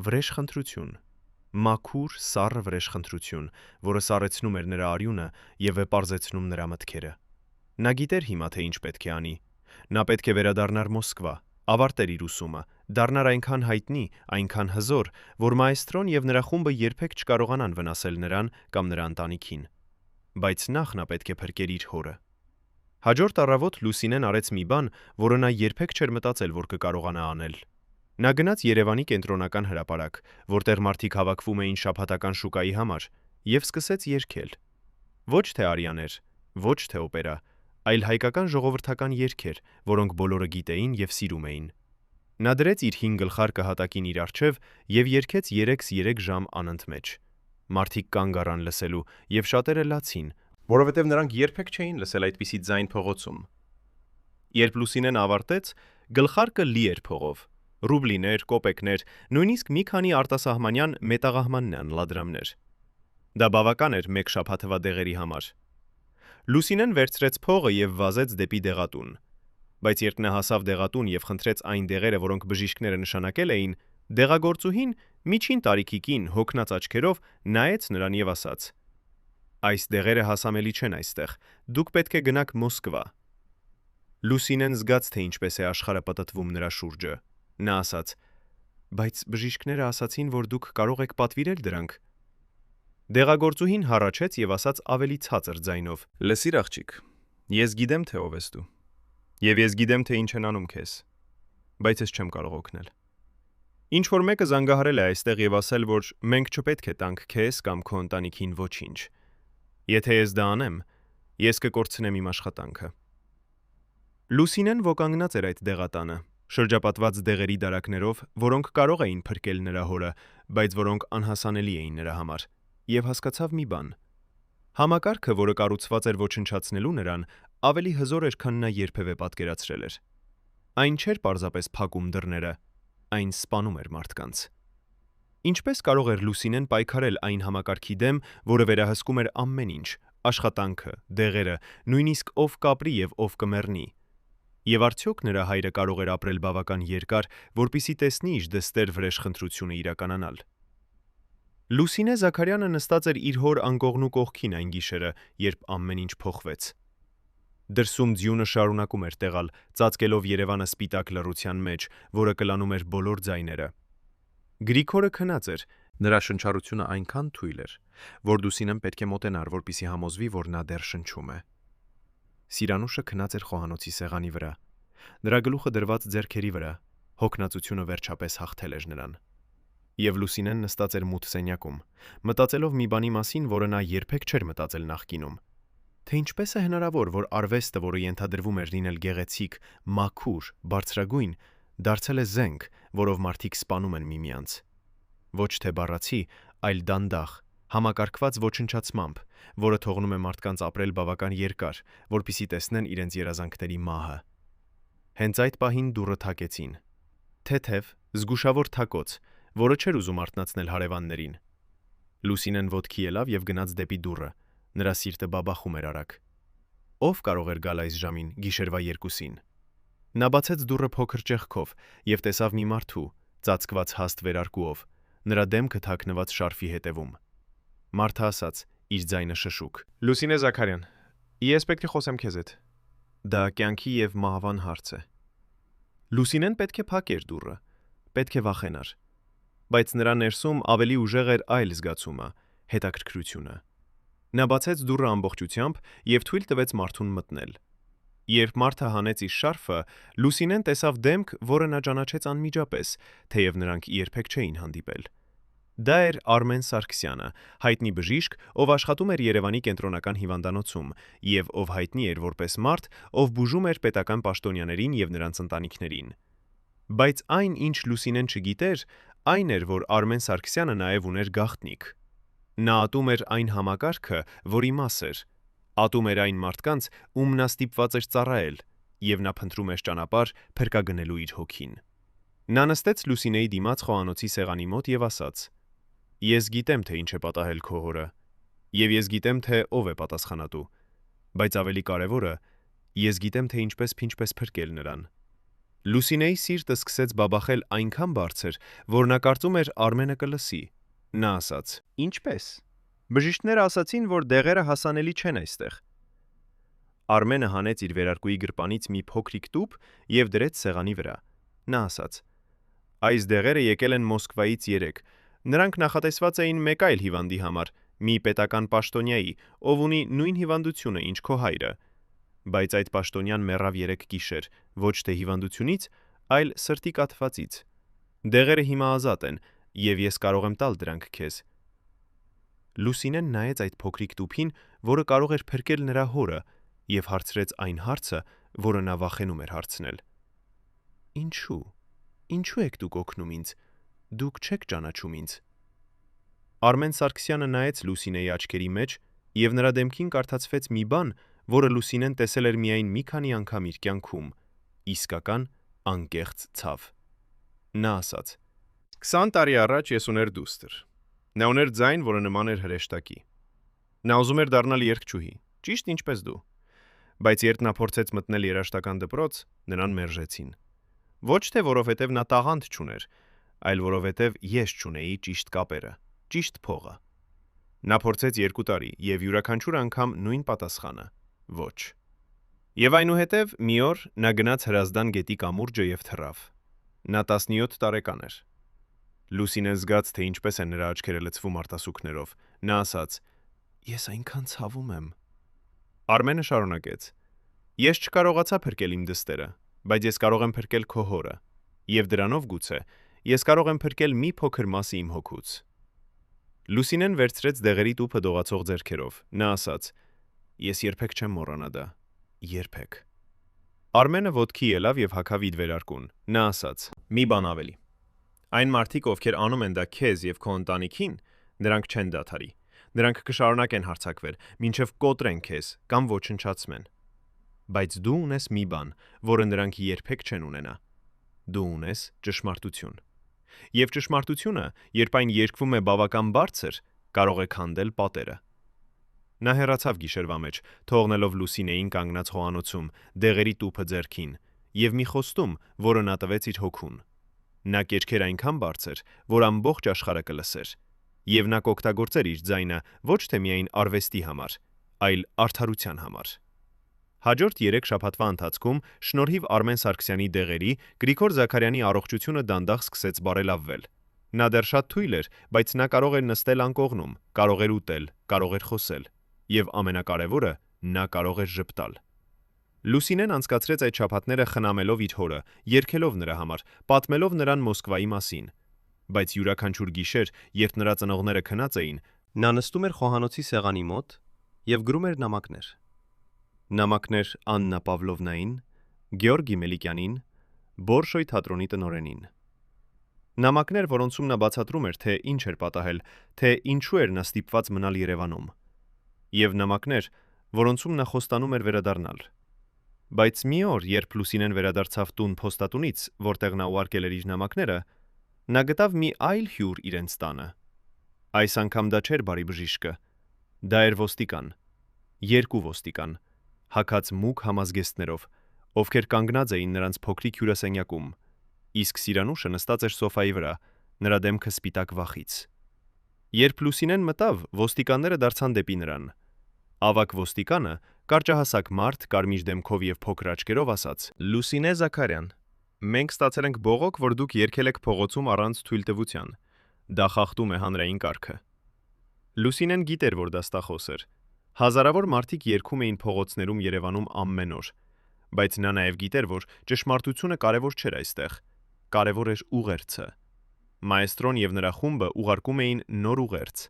Վրեժխնդրություն, մաքուր, սառը վրեժխնդրություն, որը սառեցնում էր նրա արյունը եւ վեպարզեցնում նրա մտքերը։ Նա գիտեր հիմա, թե ինչ պետք է անի։ Նա պետք է վերադառնար Մոսկվա, ավարտեր իր ուսումը, դառնար այնքան հայտնի, այնքան հզոր, որ մայստրոն եւ նրա խումբը երբեք չկարողանան վնասել նրան կամ նրա ընտանիքին։ Բայց նախ նա պետք է փրկեր իր հորը։ Հաջորդ առավոտ Լուսինեն արեց մի բան, որը նա երբեք չէր մտածել, որ կկարողանա անել։ Նա գնաց Երևանի կենտրոնական հրապարակ, որտեղ մարդիկ հավաքվում էին շաբաթական շուկայի համար, եւ սկսեց երգել։ Ոչ թե արյաներ, ոչ թե օպերա, այլ հայկական ժողովրդական երգեր, որոնք բոլորը գիտեին եւ սիրում էին։ Նա դրեց իր 5 գլխարկը հատակին իր առջև եւ երգեց 3 ժամ անընդմեջ։ Մարդիկ կանգ առան լսելու եւ շատերը լացին, որովհետեւ նրանք երբեք չէին լսել այդպիսի ձայն փողոցում։ Երբ Լուսինեն ավարտեց, գլխարկը լի էր փողով։ Ռուբլիներ, կոպեկներ, նույնիսկ մի քանի արտասահմանյան մետաղահմանյան լադրամներ։ Դա բավական էր մեկ շաբաթվա դեղերի համար։ Լուսինեն վերցրեց փողը եւ վազեց դեպի դեղատուն։ Բայց երբ նա հասավ դեղատուն եւ խնդրեց այն դեղերը, որոնք բժիշկները նշանակել էին, դեղագործուհին միջին տարիքի կին հոգնած աչքերով նայեց նրան եւ ասաց. «Այս դեղերը հասանելի չեն այստեղ, դուք պետք է գնաք Մոսկվա»։ Լուսինեն զգաց, թե ինչպես է աշխարհը պտտվում նրա շուրջը։ Նա ասաց. «Բայց բժիշկները ասացին, որ դուք կարող եք պատվիրել դրանք»։ Դեղագործուհին հառաչեց եւ ասաց ավելի ցածր ձայնով. «Լսիր աղջիկ, ես գիտեմ, թե ով ես դու։ Եվ ես գիտեմ, թե ինչ են անում քեզ, բայց ես չեմ կարող օգնել։ Ինչ որ մեկը զանգահարել է այստեղ եւ ասել, որ մենք չպետք է տանք քեզ կամ քո ընտանիքին ոչինչ։ Եթե ես դա անեմ, ես կկորցնեմ իմ աշխատանքը»։ Լուսինեն ոգանգնած էր այդ դեղատանը, շրջապատված դեղերի դարակներով, որոնք կարող էին փրկել նրա հորը, բայց որոնք անհասանելի էին նրա համար, եւ հասկացավ մի բան. համակարգը, որը կառուցված էր ոչնչացնելու նրան, ավելի հզոր էր, քան նա երբևէ պատկերացրել էր։ Այն չէր պարզապես փակում դռները, այն սպանում էր մարդկանց։ Ինչպես կարող էր Լուսինեն պայքարել այն համակարգի դեմ, որը վերահսկում էր ամեն ինչ, աշխատանքը, դեղերը, նույնիսկ ով կապրի եւ ով կմեռնի։ Եվ արդյոք նրա հայրը կարող էր ապրել բավական երկար, որպեսզի տեսնի իր դստեր վրեժխնդրությունը իրականանալ։ Լուսինե Զաքարյանը նստած էր իր հոր անկողնու կողքին այն գիշերը, երբ ամեն ինչ փոխվեց։ Դրսում ձյունը շարունակում էր տեղալ, ծածկելով Երևանը սպիտակ լռության մեջ, որը կլանում էր բոլոր ձայները։ Գրիգորը քնած էր, նրա շնչառությունը այնքան թույլ էր, որ Լուսինեն պետք է մոտենար, որպեսզի համոզվի, որ նա դեռ շնչում է։ Սիրանուշը քնած էր խոհանոցի սեղանի վրա։ Նրա գլուխը դրված ձեռքերի վրա, հոգնածությունը վերջապես հաղթել էր նրան։ Եվ Լուսինեն նստած էր մութ սենյակում, մտածելով մի բանի մասին, որը նա երբեք չէր մտածել նախկինում։ Թե ինչպես է հնարավոր, որ արվեստը, որը ենթադրվում էր լինել գեղեցիկ, մաքուր, բարձրագույն, դարձել է զենք, որով մարդիկ սպանում են միմյանց։ Ոչ թե բառացի, այլ դանդաղ, համակարգված ոչնչացմամբ, որը թողնում է մարդկանց ապրել բավական երկար, որպեսզի տեսնեն իրենց երազանքների մահը։ Հենց այդ պահին դուռը թակեցին։ Թեթև, զգուշավոր թակոց, որը չէր ուզում արթնացնել հարևաններին։ Լուսինեն ոտքի ելավ եւ գնաց դեպի դուռը։ Նրա սիրտը բաբախում էր արագ։ Ով կարող էր գալ այս ժամին, գիշերվա 2-ին։ Նա բացեց դուռը փոքր ճեղքով եւ տեսավ մի մարդու, ծածկված հաստ վերարկուով, նրա դեմքը թաքնված շարֆի հետևում։ Մարդը ասաց, իր ձայնը շշուկ. «Լուսինե Զաքարյան, ես պետք է խոսեմ քեզ հետ։ Դա կյանքի եւ մահվան հարց է»։ Լուսինեն պետք է փակեր դուռը, պետք է վախենար։ Բայց նրա ներսում ավելի ուժեղ էր այլ զգացումը՝ հետաքրքրությունը։ Նա բացեց դուռը ամբողջությամբ եւ թույլ տվեց մարդուն մտնել։ Երբ մարդը հանեց իր շարֆը, Լուսինեն տեսավ դեմք, որը նա ճանաչեց անմիջապես, թեև նրանք երբեք չէին հանդիպել։ Դա էր Արմեն Սարգսյանը, հայտնի բժիշկ, ով աշխատում էր Երևանի կենտրոնական հիվանդանոցում եւ ով հայտնի էր որպես մարդ, ով բուժում էր պետական պաշտոնյաներին եւ նրանց ընտանիքներին։ Բայց այն, ինչ Լուսինեն չգիտեր, այն էր, որ Արմեն Սարգսյանը նաեւ ուներ գաղտնիք։ Նա ատում էր այն համակարգը, որի մաս էր, ատում էր այն մարդկանց, ում նա ստիպված էր ծառայել, եւ նա փնտրում էր ճանապարհ փրկագնելու իր հոգին։ Նա նստեց Լուսինեի դիմաց խոհանոցի սեղանի մոտ եւ ասաց. «Ես գիտեմ, թե ինչ է պատահել քո հորը, եւ ես գիտեմ, թե ով է պատասխանատու, բայց ավելի կարեւորը, ես գիտեմ, թե ինչպես փրկել նրան»։ Լուսինեի սիրտը սկսեց բաբախել այնքան բարձր, որ նա կարծում էր Արմենը կլսի։ Նա ասաց. «Ինչպես։ Բժիշկները ասացին, որ դեղերը հասանելի չեն այստեղ»։ Արմենը հանեց իր վերարկուի գրպանից մի փոքրիկ տուփ եւ դրեց սեղանի վրա։ Նա ասաց. Այս դեղերը եկել են Մոսկվայից 3. Նրանք նախատեսված էին մեկ այլ հիվանդի համար, մի պետական պաշտոնյայի, ով ունի նույն հիվանդությունը, ինչ քո հայրը։ Բայց այդ պաշտոնյան մեռավ 3 գիշեր, ոչ թե հիվանդությունից, այլ սրտի կաթվածից։ Դեղերը հիմա ազատ են, եւ ես կարող եմ տալ դրանք քեզ։ Լուսինեն նայեց այդ փոքրիկ տուփին, որը կարող էր փրկել նրա հորը, եւ հարցրեց այն հարցը, որը նա վախենում էր հարցնել. Ինչու՞։ Ինչու եք դուք օգնում ինձ։ Դուք չեք ճանաչում ինձ։ Արմեն Սարգսյանը նայեց Լուսինեի աչքերի մեջ, եւ նրա դեմքին կարդացվեց մի բան, որը Լուսինեն տեսել էր միայն մի քանի անգամ իր կյանքում՝ իսկական անկեղծ ցավ։ Նա ասաց. 20 տարի առաջ ես ուներ դուստր։ Նա ուներ ձայն, որը նման էր հրեշտակի։ Նա ուզում էր դառնալ երգչուհի, ճիշտ ինչպես դու։ Բայց երբ նա փորձեց մտնել երաժշտական դպրոց, նրան մերժեցին։ Ոչ թե որովհետև նա տաղանդ չուներ, այլ որովհետև ես չունեի ճիշտ կապերը, ճիշտ փողը։ Նա փորձեց 2 տարի եւ յուրաքանչյուր անգամ նույն պատասխանը՝ ոչ։ Եվ այնուհետև մի օր նա գնաց Հրազդան գետի կամուրջը եւ թռավ։ Նա 17 տարեկան էր։ Լուսինեն զգաց, թե ինչպես են նրա աչքերը լցվում արտասուքներով։ Նա ասաց. Ես այնքան ցավում եմ։ Արմենը շարունակեց. Ես չկարողացա փրկել իմ դստերը, բայց ես կարող եմ փրկել քո հորը, եւ դրանով գուցե ես կարող եմ փրկել մի փոքր մասի իմ հոգուց։ Լուսինեն վերցրեց դեղերի տուփը դողացող ձեռքերով։ Նա ասաց. Ես երբեք չեմ մոռանա դա։ Երբեք։ Արմենը ոտքի ելավ եւ հագավ իր վերարկուն։ Նա ասաց. Մի բան ավելի։ Այն մարդիկ, ովքեր անում են դա քեզ եւ քո ընտանիքին, նրանք չեն դադարի։ Նրանք կշարունակեն հարձակվել, մինչև կոտրեն քեզ կամ ոչնչացնեն։ Բայց դու ունես մի բան, որը նրանք երբեք չեն ունենա։ Դու ունես ճշմարտություն։ Եվ ճշմարտությունը, երբ այն երգվում է բավական բարձր, կարող է քանդել պատերը։ Նա հեռացավ գիշերվա մեջ, թողնելով Լուսինեին կանգնած խոհանոցում, դեղերի տուփը ձեռքին, եւ մի խոստում, որը նա տվեց իր հոգուն։ Նա կերքեր այնքան բարձր, որ ամբողջ աշխարհը կլսեր, եւ նա կօգտագործեր իր ձայնը ոչ թե միայն արվեստի համար, այլ արդարության համար։ Հաջորդ 3 շաբաթվա ընթացքում, շնորհիվ Արմեն Սարգսյանի դեղերի, Գրիգոր Զաքարյանի առողջությունը դանդաղ սկսեց բարելավվել։ Նա դեռ շատ թույլ էր, բայց նա կարող էր նստել անկողնում, կարող էր ուտել, կարող էր խոսել, եւ ամենակարևորը, նա կարող էր ժպտալ։ Լուսինեն անցկացրեց այդ շաբաթները խնամելով իր հորը, երգելով նրա համար, պատմելով նրան Մոսկվայի մասին։ Բայց յուրաքանչյուր գիշեր, երբ նրա ծնողները քնած էին, նա նստում էր խոհանոցի սեղանի մոտ եւ գրում էր նամակներ։ Նամակներ Աննա Պավլովնային, Գեորգի Մելիքյանին, Բորշոյ թատրոնի տնօրենին։ Նամակներ, որոնցում նա բացատրում էր, թե ինչ էր պատահել, թե ինչու էր նա ստիպված մնալ Երևանում։ Եվ նամակներ, որոնցում նա խոստանում էր վերադառնալ։ Բայց մի օր, երբ Լուսինեն վերադարձավ տուն փոստատունից, որտեղ նա ուղարկել էր իր նամակները, նա գտավ մի այլ հյուր իրենց տանը։ Այս անգամ դա չէր բարի բժիշկը, դա էր ոստիկան, 2 ոստիկան, հագած մուգ համազգեստներով, ովքեր կանգնած էին նրանց փոքրիկ հյուրասենյակում, իսկ Սիրանուշը նստած էր սոֆայի վրա, նրա դեմքը սպիտակ վախից։ Երբ Լուսինեն մտավ, ոստիկանները դարձան դեպի նրան։ Ավագ ոստիկանը, կարճահասակ մարդ, կարմիր դեմքով եւ փոքր աչքերով ասաց. Լուսինե Զաքարյան, մենք ստացել ենք բողոք, որ դուք երգել եք փողոցում առանց թույլտվության։ Դա խախտում է հանրային կարգը։ Լուսինեն գիտեր, որ դա ստախոս էր։ Հազարավոր մարդիկ երգում էին փողոցներում Երևանում ամեն օր, բայց նա նաև գիտեր, որ ճշմարտությունը կարևոր չէր այստեղ, կարևոր էր ուղերձը։ Մայեստրոն եւ նրա խումբը ուղարկում էին նոր ուղերձ։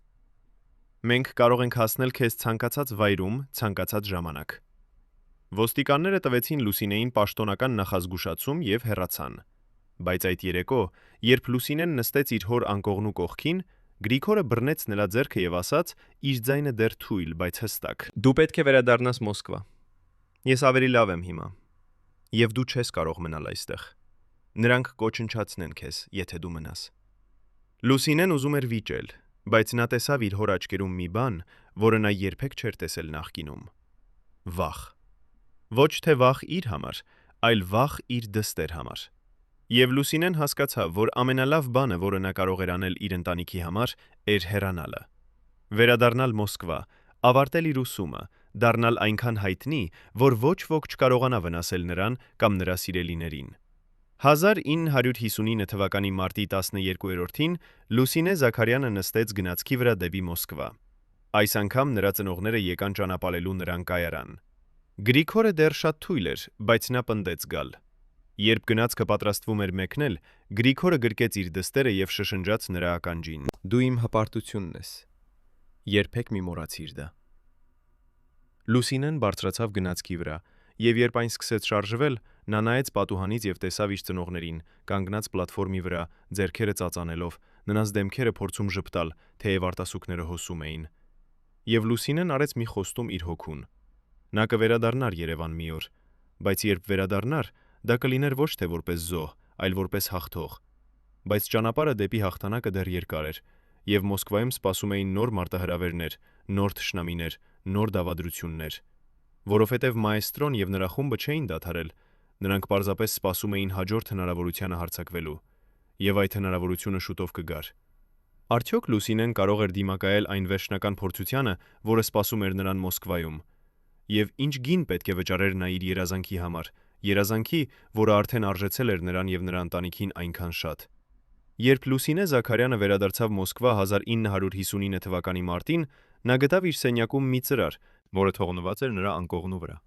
Մենք կարող ենք հասնել քեզ ցանկացած վայրում, ցանկացած ժամանակ։ Ոստիկանները տվեցին Լուսինեին պաշտոնական նախազգուշացում եւ հեռացան։ Բայց այդ երեկո, երբ Լուսինեն նստեց իր հոր անկողնու կողքին, Գրիգորը բռնեց նրա ձեռքը եւ ասաց, իր ձայնը դեռ թույլ, բայց հստակ. Դու պետք է վերադառնաս Մոսկվա։ Ես ավելի լավ եմ հիմա։ Եվ դու չես կարող մնալ այստեղ։ Նրանք կոչնչացնեն քեզ, եթե դու մնաս։ Լուսինեն ուզում էր վիճել, բայց նա տեսավ իր հոր աչքերում մի բան, որը նա երբեք չէր տեսել նախկինում։ Վախ։ Ոչ թե վախ իր համար, այլ վախ իր դստեր համար։ Եվ Լուսինեն հասկացավ, որ ամենալավ բանը, որը նա կարող էր անել իր ընտանիքի համար, էր հեռանալը։ Վերադառնալ Մոսկվա, ավարտել իր ուսումը, դառնալ այնքան հայտնի, որ ոչ ոք չկարողանա վնասել նրան կամ նրա սիրելիներին։ 1959 թվականի մարտի 12-ին Լուսինե Զաքարյանը նստեց գնացքի վրա դեպի Մոսկվա։ Այս անգամ նրա ծնողները եկան ճանապարհելու նրան կայարան։ Գրիգորը դեռ շատ թույլ էր, բայց նա պնդեց գալ։ Երբ գնացքը պատրաստվում էր մեկնել, Գրիգորը գրկեց իր դստերը եւ շշնջաց նրա ականջին. «Դու իմ հպարտությունն ես։ Երբեք մի մոռացիր դա»։ Լուսինեն բարձրացավ գնացքի վրա, եւ երբ այն սկսեց շարժվել, նա նայեց պատուհանից եւ տեսավ իր ծնողներին, կանգնած պլատֆորմի վրա, ձեռքերը ծածանելով, նրանց դեմքերը փորձում ժպտալ, թեև արտասուքները հոսում էին։ Եվ Լուսինեն արեց մի խոստում իր հոգուն. նա կվերադառնար Երևան մի օր, բայց երբ վերադառնար, դա կլիներ ոչ թե որպես զոհ, այլ որպես հաղթող։ Բայց ճանապարհը դեպի հաղթանակը դեռ երկար էր, եւ Մոսկվայում սպասում էին նոր մարտահրավերներ, նոր թշնամիներ, նոր դավադրություններ, որովհետեւ մաեստրոն եւ նրա խումբը չէին դադարել, նրանք պարզապես սպասում էին հաջորդ հնարավորությանը հարձակվելու, եւ այդ հնարավորությունը շուտով կգար։ Արդյոք Լուսինեն կարող էր դիմակայել այն վերջնական փորձությանը, որը սպասում էր նրան Մոսկվայում, եւ ինչ գին պետք է վճարեր նա իր երազանքի համար, երազանքի, որը արդեն արժեցել էր նրան եւ նրա ընտանիքին այնքան շատ։ Երբ Լուսինե Զաքարյանը վերադարձավ Մոսկվա 1959 թվականի մարտին, նա գտավ իր սենյակում մի ծրար, որը թողնված էր նրա անկողնու վրա։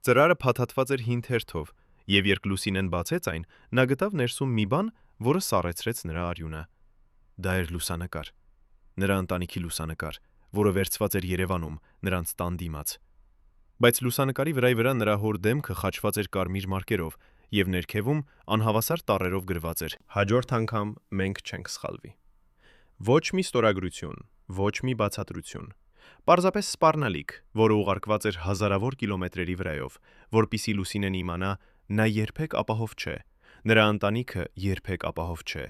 Ծրարը փաթաթված էր հին թերթով, եւ երբ Լուսինեն բացեց այն, նա գտավ ներսում մի բան, որը սառեցրեց նրա արյունը։ Դա էր լուսանկար։ Նրա ընտանիքի լուսանկար, որը վերցված էր Երևանում, նրանց տան դիմաց։ Բայց լուսանկարի վրա նրա հոր դեմքը խաչված էր կարմիր մարկերով, եւ ներքևում անհավասար տառերով գրված էր. «Հաջորդ անգամ մենք չենք սխալվի»։ Ոչ մի ստորագրություն, ոչ մի բացատրություն։ Պարզապես սպառնալիք, որը ուղարկված էր հազարավոր կիլոմետրերի վրայով, որպիսի Լուսինեն իմանա, նա երբեք ապահով չէ, նրա ընտանիքը երբեք ապահով չէ,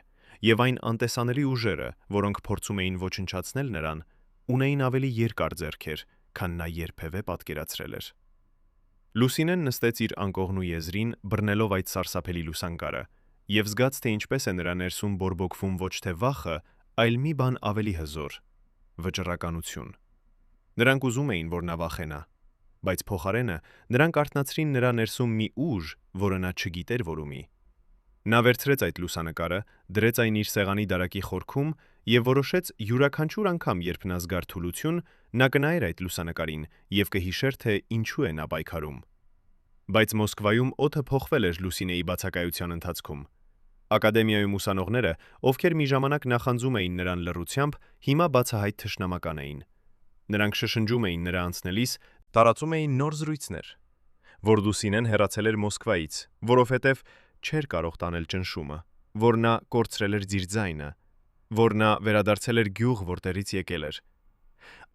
եւ այն անտեսանելի ուժերը, որոնք փորձում էին ոչնչացնել նրան, ունեին ավելի երկար ձեռքեր, քան նա երբևէ պատկերացրել էր։ Լուսինեն նստեց իր անկողնու եզրին, բռնելով այդ սարսափելի լուսանկարը, եւ զգաց, թե ինչպես է նրա ներսում բորբոքվում ոչ թե վախը, այլ մի բան ավելի հզոր՝ վճռականություն։ Նրանք ուզում էին, որ նա վախենա, բայց փոխարենը նրանք արթնացրին նրա ներսում մի ուժ, որը նա չգիտեր որումի։ Նա վերցրեց այդ լուսանկարը, դրեց այն իր սեղանի դարակի խորքում եւ որոշեց յուրաքանչյուր անգամ, երբ նա զգար թուլություն, նա կնայեր այդ լուսանկարին եւ կհիշեր, թե ինչու է նա պայքարում։ Բայց Մոսկվայում օդը փոխվել էր Լուսինեի բացակայության ընթացքում։ Ակադեմիայում ուսանողները, ովքեր մի ժամանակ նախանձում էին նրան լռությամբ, հիմա բացահայտ թշնամական էին։ Նրանք շշնջում էին նրա անցնելիս, տարածում էին նոր զրույցներ, որ Լուսինեն հեռացել էր Մոսկվայից, որովհետև չէր կարող տանել ճնշումը, որ նա կորցրել էր ձիրձայնը, որ նա վերադարձել էր գյուղ, որտեղից եկել էր։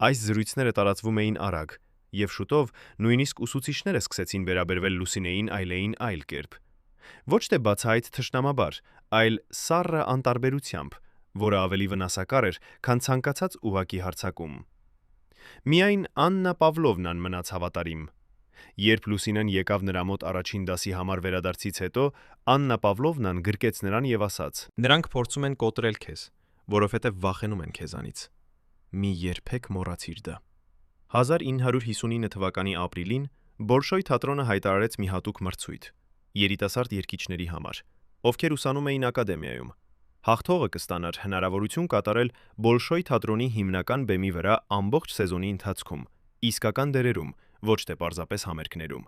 Այս զրույցները տարածվում էին արագ, եւ շուտով նույնիսկ ուսուցիչները սկսեցին վերաբերվել Լուսինեին այլ կերպ։ Ոչ թե բացահայտ թշնամաբար, այլ սառը անտարբերությամբ, որը ավելի վնասակար էր, քան ցանկացած ուղակի հարձակում։ Միայն Աննա Պավլովնան մնաց հավատարիմ։ Երբ Լուսինեն եկավ նրա մոտ առաջին դասի համար վերադարձից հետո, Աննա Պավլովնան գրկեց նրան եւ ասաց. «Նրանք փորձում են կոտրել քեզ, որովհետեւ վախենում են քեզանից։ Մի երբեք մոռացիր դա»։ 1959 թվականի ապրիլին Բոլշոյ թատրոնը հայտարարեց մի հատուկ մրցույթ երիտասարդ երգիչների համար, ովքեր ուսանում էին ակադեմիայում։ Հաղթողը կստանար հնարավորություն կատարել Բոլշոյ թատրոնի հիմնական բեմի վրա ամբողջ սեզոնի ընթացքում, իսկական դերերում, ոչ թե պարզապես համերգներում։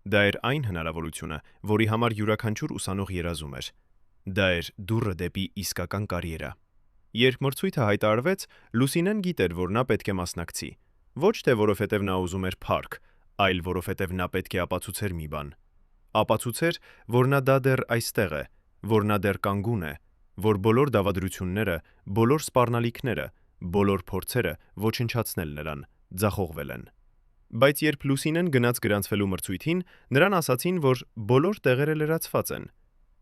Դա էր այն հնարավորությունը, որի համար յուրաքանչյուր ուսանող երազում էր։ Դա էր դուռը դեպի իսկական կարիերա։ Երբ մրցույթը հայտարարվեց, Լուսինեն գիտեր, որ նա պետք է մասնակցի, ոչ թե որովհետև նա ուզում էր փառք, այլ որովհետև նա պետք է ապացուցեր մի բան։ Ապացուցեր, որ նա դա դեռ այստեղ է, որ նա դեռ կանգուն է, որ բոլոր դավադրությունները, բոլոր սպառնալիքները, բոլոր փորձերը ոչնչացնել նրան, ձախողվել են։ Բայց երբ Լուսինեն գնաց գրանցվելու մրցույթին, նրան ասացին, որ բոլոր տեղերը լրացված են։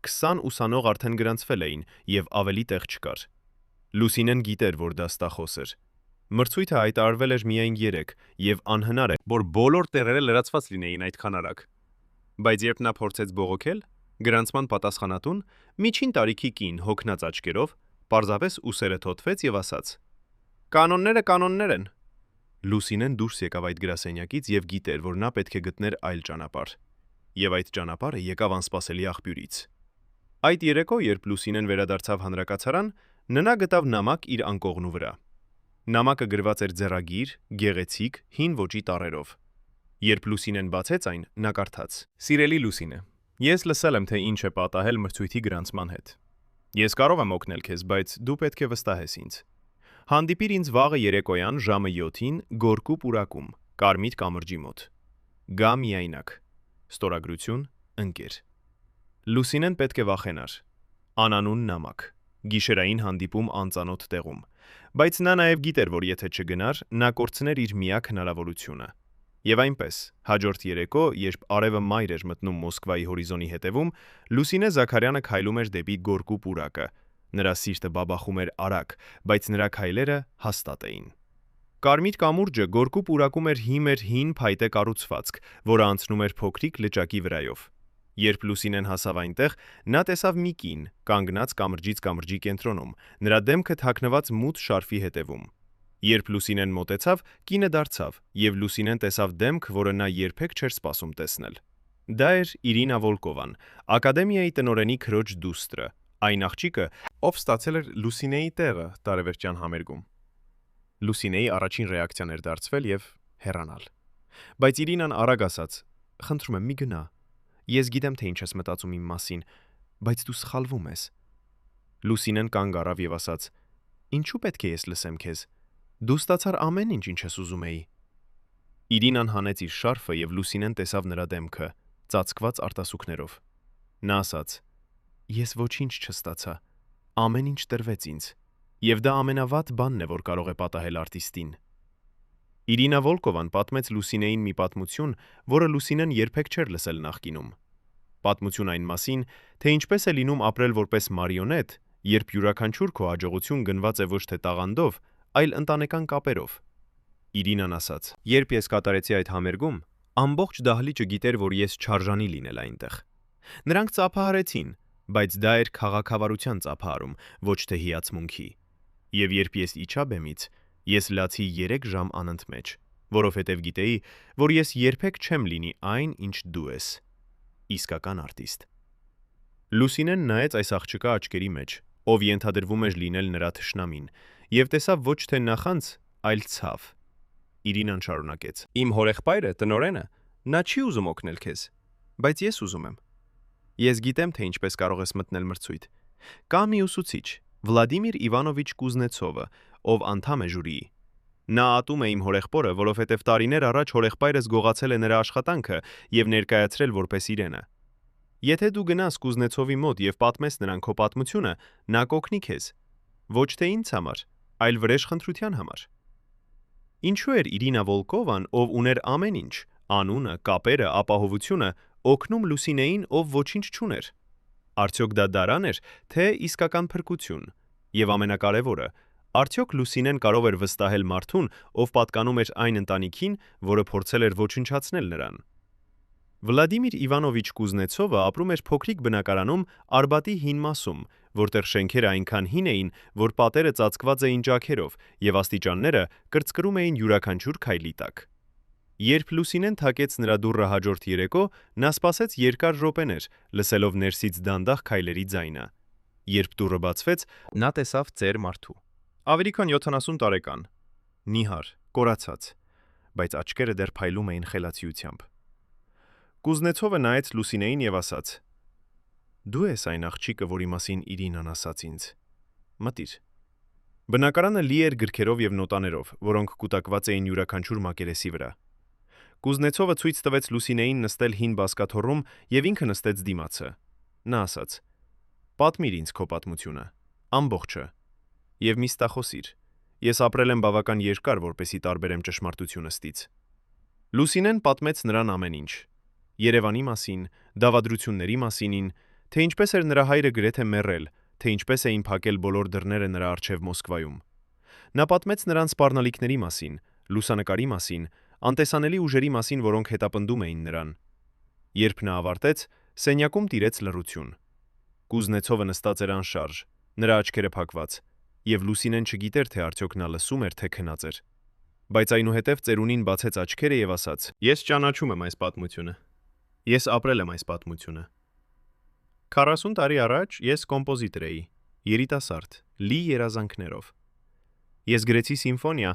20 ուսանող արդեն գրանցվել էին եւ ավելի տեղ չկար։ Լուսինեն գիտեր, որ դա ստախոս էր։ Մրցույթը հայտարարվել էր միայն 3 եւ անհնար է, որ բոլոր տեղերը լրացված լինեին այդքան արագ։ Բայց երբ նա փորձեց բողոքել, գրանցման պատասխանատուն, միջին տարիքի կին հոգնած աչքերով, պարզապես ուսերը թոթվեց եւ ասաց. «Կանոններ են»։ Լուսինեն դուրս եկավ այդ գրասենյակից եւ գիտեր, որ նա պետք է գտներ այլ ճանապարհ։ Եվ այդ ճանապարհը եկավ անսպասելի աղբյուրից։ Այդ երեկո, երբ Լուսինեն վերադարձավ հանրակացարան, նա գտավ նամակ իր անկողնու վրա։ Նամակը գրված էր ձեռագիր, գեղեցիկ, հին ոճի տառերով։ Երբ Լուսինեն բացեց այն, նա կարդաց. «Սիրելի Լուսինե, ես լսել եմ, թե ինչ է պատահել մրցույթի գրանցման հետ։ Ես կարող եմ օգնել քեզ, բայց դու պետք է վստահես ինձ։ Հանդիպիր ինձ վաղը երեկոյան ժամը 7-ին Գորկու պուրակում, Կարմիր կամրջի մոտ։ Գա միայնակ։ Ստորագրություն, ընկեր»։ Լուսինեն պետք է վախենար։ Անանուն նամակ։ Գիշերային հանդիպում անծանոթ տեղում։ Բայց նա նաև գիտեր, որ եթե չգնար, նա կորցներ իր միակ հնարավորությունը։ Եվ այնպես, հաջորդ երեկո, երբ արևը մայր էր մտնում Մոսկվայի հորիզոնի հետևում, Լուսինե Զաքարյանը քայլում էր դեպի Գորկու պուրակը։ Նրա սիրտը բաբախում էր արագ, բայց նրա քայլերը հաստատ էին։ Կարմիր կամուրջը Գորկու պուրակում էր հին փայտե կառուցվածք, որը անցնում էր փոքրիկ լճակի վրայով։ Երբ Լուսինեն հասավ այնտեղ, նա տեսավ մի կին, կանգնած կամրջից կամրջի կենտրոնում, նրա դեմքը թաքնված մութ շարֆի հետևում։ Երբ Լուսինեն մոտեցավ, կինը դարձավ, եւ Լուսինեն տեսավ դեմք, որը նա երբեք չէր սպասում տեսնել։ Դա էր Իրինա Վոլկովան, ակադեմիայի տնօրենի քրոջ դուստրը, այն աղջիկը, ով ստացել էր Լուսինեի տեղը տարեվերջյան համերգում։ Լուսինեի առաջին ռեակցիան էր դարձվել եւ հեռանալ։ Բայց Իրինան արագ ասաց. «Խնդրում եմ, մի գնա։ Ես գիտեմ, թե ինչ ես մտածում իմ մասին, բայց դու սխալվում ես»։ Լուսինեն կանգ առավ եւ ասաց. «Ինչու պետք է ես լսեմ քեզ։ Դու ստացար ամեն ինչ, ինչ ես ուզում էի»։ Իրինան հանեց իր շարֆը եւ Լուսինեն տեսավ նրա դեմքը, ծածկված արտասուքներով։ Նա ասաց. «Ես ոչինչ չստացա։ Ամեն ինչ տրվեց ինձ։ Եվ դա ամենավատ բանն է, որ կարող է պատահել արտիստին»։ Իրինա Վոլկովան պատմեց Լուսինեին մի պատմություն, որը Լուսինեն երբեք չէր լսել նախկինում։ Պատմություն այն մասին, թե ինչպես է լինում ապրել որպես մարիոնետ, երբ յուրաքանչյուր քո հաջողություն գնված է ոչ թե տաղանդով, այլ ընտանեկան կապերով։ Իրինան ասաց. «Երբ ես կատարեցի այդ համերգում, ամբողջ դահլիճը գիտեր, որ ես չարժանի լինել այնտեղ։ Նրանք ծափահարեցին, բայց դա էր քաղաքավարության ծափահարում, ոչ թե հիացմունքի։ Եվ երբ ես իջա բեմից, ես լացի 3 ժամ անընդմեջ, որովհետև գիտեի, որ ես երբեք չեմ լինի այն, ինչ դու ես։ Իսկական արտիստ»։ Լուսինեն նայեց այս աղջկա աչքերի մեջ, ով ենթադրվում էր լինել նրա թշնամին, եւ տեսավ ոչ թե նախանց, այլ ցավ։ Իրինան շարունակեց. «Իմ հորեղբայրը, տնօրենը, նա չի ուզում օգնել քեզ, բայց ես ուզում եմ։ Ես գիտեմ, թե ինչպես կարող ես մտնել մրցույթ։ Կա մի ուսուցիչ, Վլադիմիր Իվանովիչ Կուզնեցովը, ով անդամ է ժյուրիի։ Նա ատում է իմ հորեղբորը, որովհետև տարիներ առաջ հորեղբայրս գողացել է նրա աշխատանքը եւ ներկայացրել որպես իրենը։ Եթե դու գնաս Կուզնեցովի մոտ եւ պատմես նրան քո պատմությունը, նա կօգնի քեզ։ Ոչ թե ինձ համար, այլ վրեժխնդրության համար»։ Ինչու էր Իրինա Վոլկովան, ով ուներ ամեն ինչ, անունը, կապերը, ապահովությունը, օգնում Լուսինեին, ով ոչինչ չուներ։ Արդյոք դա դարան էր, թե իսկական փրկություն։ Եվ ամենակարևորը, արդյոք Լուսինեն կարող էր վստահել մարդուն, ով պատկանում էր այն ընտանիքին, որը փորձել էր ոչնչացնել նրան։ Վլադիմիր Իվանովիչ Կուզնեցովը ապրում էր փոքրիկ բնակարանում Արբատի հին մասում, որտեղ շենքերը այնքան հին էին, որ պատերը ծածկված էին ջաքերով, եւ աստիճանները կրծկռում էին յուրաքանչյուր քայլի տակ։ Երբ Լուսինեն թակեց նրա դուռը հաջորդ երեկո, նա սպասեց երկար րոպեներ, լսելով ներսից դանդաղ քայլերի ձայնը։ Երբ դուռը բացվեց, նա տեսավ ծեր մարդու։ Ավելի քան 70 տարեկան, նիհար, կորացած, բայց աչքերը դեռ փայլում էին խելացիությամբ։ Կուզնեցովը նայեց Լուսինեին եւ ասաց. «Դու ես այն աղջիկը, որի մասին Իրինան ասաց ինձ։ Մտիր»։ Բնակարանը լի էր գրքերով եւ նոտաներով, որոնք կուտակված էին յուրաքանչյուր մակերեսի վրա։ Կուզնեցովը ցույց տվեց Լուսինեին նստել հին բազկաթոռում եւ ինքը նստեց դիմացը։ Նա ասաց. «Պատմիր ինձ քո պատմությունը, ամբողջը, եւ մի ստախոսիր։ Ես ապրել եմ բավական երկար, որպեսզի տարբերեմ ճշմարտությունը ստից»։ Լուսինեն պատմեց նրան ամեն ինչ։ Երևանի մասին, դավադրությունների մասինին, թե ինչպես էր նրա հայրը գրեթե մեռել, թե ինչպես էին փակել բոլոր դռները նրա առջև Մոսկվայում։ Նա պատմեց նրան սպառնալիքների մասին, լուսանկարի մասին, անտեսանելի ուժերի մասին, որոնք հետապնդում էին նրան։ Երբ նա ավարտեց, սենյակում տիրեց լռություն։ Կուզնեցովը նստած էր անշարժ, նրա աչքերը փակված, եւ Լուսինեն չգիտեր, թե արդյոք նա լսում էր, թե քնած էր։ Բայց այնուհետև ծերունին բացեց աչքերը եւ ասաց. «Ես ճանաչում եմ այս պատմությունը։ Ես ապրել եմ այս պատմությունը։ 40 տարի առաջ ես կոմպոզիտոր էի, երիտասարդ, լի երազանքներով։ Ես գրեցի սիմֆոնիա,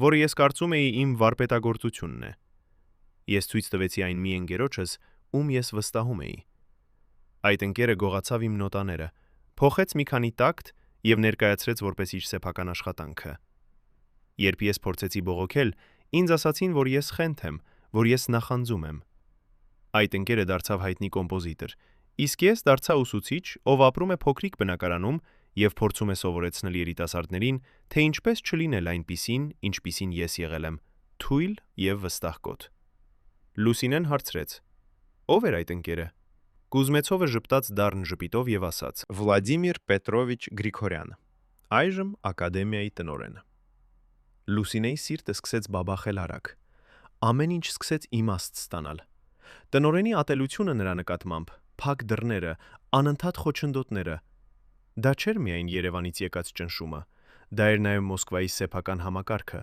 որը ես կարծում էի իմ վարպետագործությունն է։ Ես ցույց տվեցի այն մի ընկերոջս, ում ես վստահում էի։ Այդ ընկերը գողացավ իմ նոտաները, փոխեց մի քանի տակտ եւ ներկայացրեց որպես իր սեփական աշխատանքը։ Երբ ես փորձեցի բողոքել, ինձ ասացին, որ ես խենթ եմ, որ ես նախանձում եմ։ Այդ ընկերը դարձավ հայտնի կոմպոզիտոր, իսկ ես դարձա ուսուցիչ, ով ապրում է փոքրիկ բնակարանում եւ փորձում է սովորեցնել երիտասարդներին, թե ինչպես չլինել այնպիսին, ինչպիսին ես եղել եմ, թույլ եւ վստահ կոթ։ Լուսինեն հարցրեց. Ո՞վ էր այդ ընկերը։ Կուզմեցովը ժպտաց դառն ժպիտով եւ ասաց. Վլադիմիր Պետրովիչ Գրիգորյան, այժմ ակադեմիայի տնօրեն։ Լուսինեի սիրտը սկսեց բաբախել արագ։ Ամեն ինչ սկսեց իմաստ ստանալ։ Տնօրենի ատելությունը նրա նկատմամբ, փակ դռները, անընդհատ խոչընդոտները։ Դա չէր միայն Երևանից եկած ճնշումը, դա էր նաև Մոսկվայի սեփական համակարգը,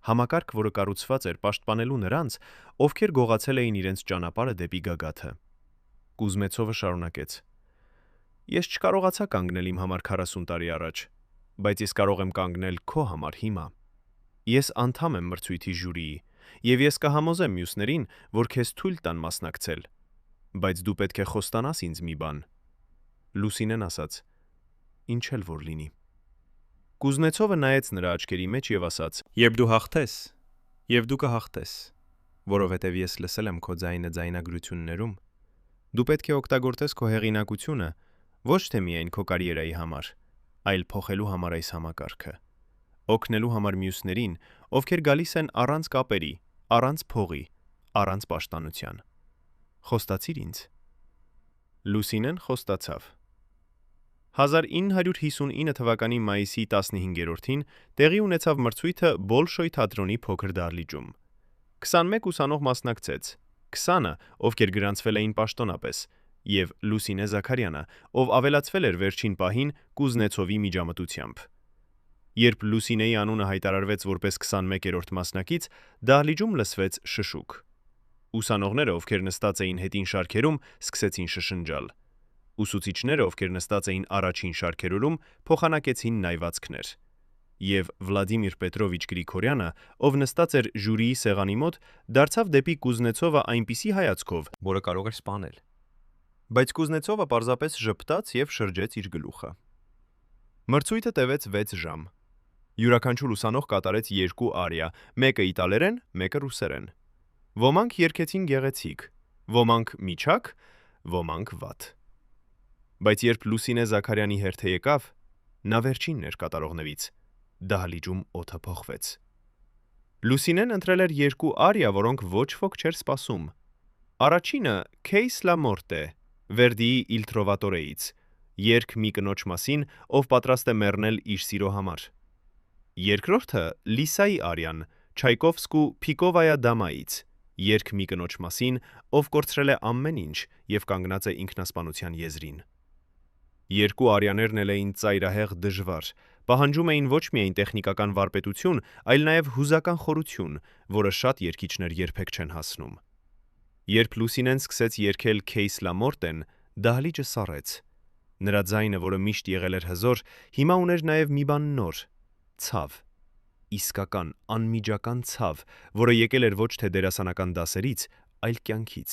համակարգ, որը կառուցված էր պաշտպանելու նրանց, ովքեր գողացել էին իրենց ճանապարհը դեպի գագաթը։ Կուզմեցովը շարունակեց. Ես չկարողացա կանգնել իմ համար 40 տարի առաջ, բայց ես կարող եմ կանգնել քո համար հիմա։ Ես անդամ եմ մրցույթի ժյուրիի, եւ ես կհամոզեմ մյուսներին, որ քեզ թույլ տան մասնակցել, բայց դու պետք է խոստանաս ինձ մի բան։ Լուսինեն ասաց. Ինչ էլ որ լինի։ Կուզնեցովը նայեց նրա աչքերի մեջ եւ ասաց. Երբ դու հաղթես, եւ դու կհաղթես, որովհետեւ ես լսել եմ քո ձայնը ձայնագրություններում, դու պետք է օգտագործես քո հեղինակությունը ոչ թե միայն քո կարիերայի համար, այլ փոխելու համար այս համակարգը, օգնելու համար մյուսներին, ովքեր գալիս են առանց կապերի, առանց փողի, առանց պաշտպանության։ Խոստացիր ինձ։ Լուսինեն խոստացավ։ 1959 թվականի մայիսի 15-ին տեղի ունեցավ մրցույթը Բոլշոյ թատրոնի փոքր դահլիճում։ 21 ուսանող մասնակցեց, 20-ը, ովքեր գրանցվել էին պաշտոնապես, եւ Լուսինե Զաքարյանը, ով ավելացվել էր վերջին պահին Կուզնեցովի միջամտությամբ։ Երբ Լուսինեի անունը հայտարարվեց որպես 21-րդ մասնակից, դահլիճում լսվեց շշուկ։ Ուսանողները, ովքեր նստած էին հետին շարքերում, սկսեցին շշնջալ։ Ուսուցիչները, ովքեր նստած էին առաջին շարքերում, փոխանակեցին նայվածքներ։ Եվ Վլադիմիր Պետրովիչ Գրիգորյանը, ով նստած էր ժյուրիի սեղանի մոտ, դարձավ դեպի Կուզնեցովը այնպիսի հայացքով, որը կարող էր սպանել։ Բայց Կուզնեցովը պարզապես ժպտաց եւ շրջեց իր գլուխը։ Մրցույթը տևեց 6 ժամ։ Յուրաքանչյուր ուսանող կատարեց 2 արիա, մեկը իտալերեն, մեկը ռուսերեն։ Ոմանք երգեցին գեղեցիկ, ոմանք միջակ, ոմանք վատ։ Բայց երբ Լուսինե Զաքարյանի հերթը եկավ, նա վերջինն էր կատարողներից, դահլիճում օդը փոխվեց։ Լուսինեն ընտրել էր 2 արիա, որոնք ոչ ոք չէր սպասում։ Առաջինը Case la Morte, Վերդիի Il Trovatore-ից, երգ մի կնոջ մասին, ով պատրաստ է մեռնել իր սիրո համար։ Երկրորդը Լիսայի արիան, Չայկովսկու Փիկովայա դամայից, երգ մի կնոջ մասին, ով կորցրել է ամեն ինչ եւ կանգնած է ինքնասպանության եզրին։ Երկու արիաներն էլ էին ծայրահեղ դժվար, պահանջում էին ոչ միայն տեխնիկական վարպետություն, այլ նաև հուզական խորություն, որը շատ երգիչներ երբեք չեն հասնում։ Երբ Լուսինեն սկսեց երգել Case la Morte-ն, դահլիճը սառեց։ Նրա ձայնը, որը միշտ եղել էր հզոր, հիմա ուներ նաև մի բան նոր՝ ցավ, իսկական, անմիջական ցավ, որը եկել էր ոչ թե դերասանական դասերից, այլ կյանքից։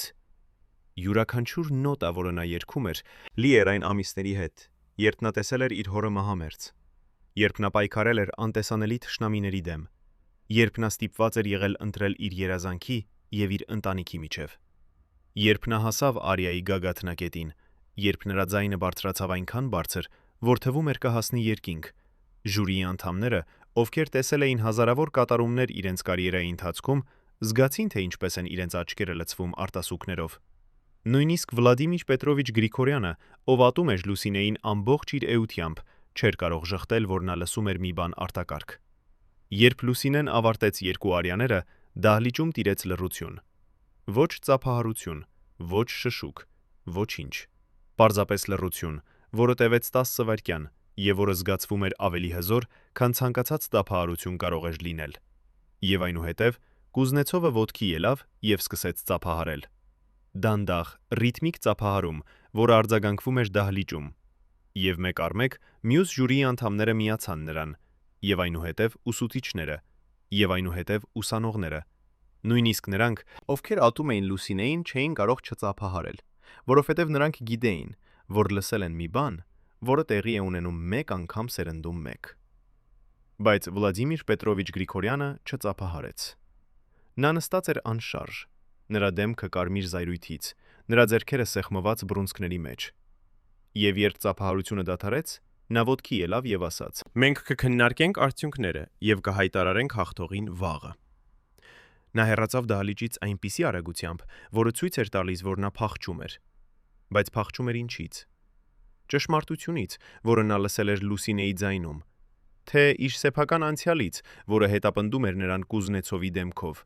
Յուրաքանչյուր նոտա, որը նա երգում էր, լի էր այն ամիսների հետ, երբ նա տեսել էր իր հորը մահամերձ, երբ նա պայքարել էր անտեսանելի թշնամիների դեմ, երբ նա ստիպված էր եղել ընտրել իր երազանքի եւ իր ընտանիքի միջև, երբ նա հասավ արիայի գագաթնակետին, երբ նրա ձայնը բարձրացավ այնքան բարձր, որ թվում էր կհասնի երկինք, ժյուրիի անդամները, ովքեր տեսել էին հազարավոր կատարումներ իրենց կարիերայի ընթացքում, զգացին, թե ինչպես են իրենց աչքերը լցվում արտասուքներով։ Նույնիսկ Վլադիմիր Պետրովիչ Գրիգորյանը, ով ատում էր Լուսինեին ամբողջ իր էությամբ, չէր կարող ժխտել, որ նա լսում էր մի բան արտակարգ։ Երբ Լուսինեն ավարտեց 2 արիաները, դահլիճում տիրեց լռություն։ Ոչ ծափահարություն, ոչ շշուկ, ոչինչ։ Պարզապես լռություն, որը տևեց 10 վայրկյան, եւ որը զգացվում էր ավելի հզոր, քան ցանկացած ծափահարություն կարող էր լինել։ Եվ այնուհետև Կուզնեցովը ոտքի ելավ եւ սկսեց ծափահարել։ Դանդաղ, ռիթմիկ ծափահարում, որը արձագանքվում էր դահլիճում, եւ մեկ առ մեկ մյուս ժյուրիի անդամները միացան նրան, եւ այնուհետև ուսուցիչները, եւ այնուհետև ուսանողները։ Նույնիսկ նրանք, ովքեր ատում էին Լուսինեին, չէին կարող չծափահարել, որովհետև նրանք գիտեին, որ լսել են մի բան, որը տեղի է ունենում մեկ անգամ սերնդում մեկ։ Բայց Վլադիմիր Պետրովիչ Գրիգորյանը չծափահարեց։ Նա նստած էր անշարժ, նրա դեմքը կարմիր զայրույթից, նրա ձեռքերը սեղմված բռունցքների մեջ։ Եվ երբ ծափահարությունը դադարեց, նա ոտքի ելավ եւ ասաց. «Մենք կքննարկենք արդյունքները եւ կհայտարարենք հաղթողին վաղը»։ Նա հեռացավ դահլիճից այնպիսի արագությամբ, որը ցույց էր տալիս, որ նա փախչում էր։ Բայց փախչում էր ինչից։ Ճշմարտությունից, որը նա լսել էր Լուսինեի ձայնում, թե իր սեփական անցյալից, որը հետապնդում էր նրան Կուզնեցովի դեմքով։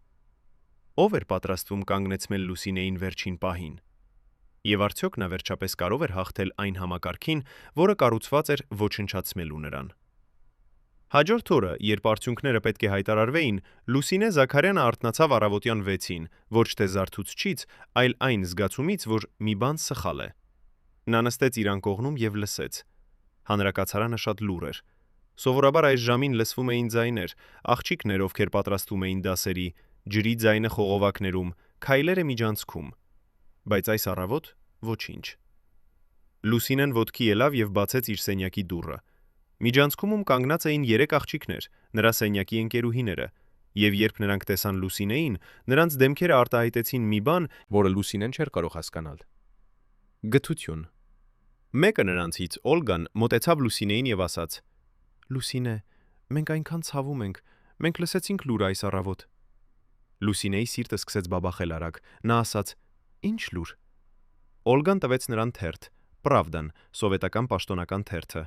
Ո՞վ էր պատրաստվում կանգնեցնել Լուսինեին վերջին պահին։ Եվ արդյոք նա վերջապես կարող էր հաղթել այն համակարգին, որը կառուցված էր ոչնչացնելու նրան։ Հաջորդ օրը, երբ արդյունքները պետք է հայտարարվեին, Լուսինե Զաքարյանը արթնացավ առավոտյան 6-ին, ոչ թե զարթուցչից, այլ այն զգացումից, որ մի բան սխալ է։ Նա նստեց իր անկողնում եւ լսեց։ Հանրակացարանը շատ լուռ էր։ Սովորաբար այս ժամին լսվում էին ձայներ, աղջիկներ, ովքեր պատրաստվում էին դասերի, ջրի ձայնը խողովակներում, քայլերը միջանցքում։ Բայց այս առավոտ ոչինչ։ Լուսինեն ոտքի ելավ եւ բացեց իր սենյակի դուռը։ Միջանցքում կանգնած էին 3 աղջիկներ, նրա սենյակի ընկերուհիները, եւ երբ նրանք տեսան Լուսինեին, նրանց դեմքերը արտահայտեցին մի բան, որը Լուսինեն չէր կարող հասկանալ։ Գթություն։ Մեկը նրանցից, Օլգան, մոտեցավ Լուսինեին եւ ասաց. «Լուսինե, մենք այնքան ցավում ենք, մենք լսեցինք լուրը այս առավոտ»։ Լուսինեի սիրտը սկսեց բաբախել արագ։ Նա ասաց. «Ինչ լուր»։ Օլգան տվեց նրան թերթ, Պրավդան, սովետական պաշտոնական թերթը։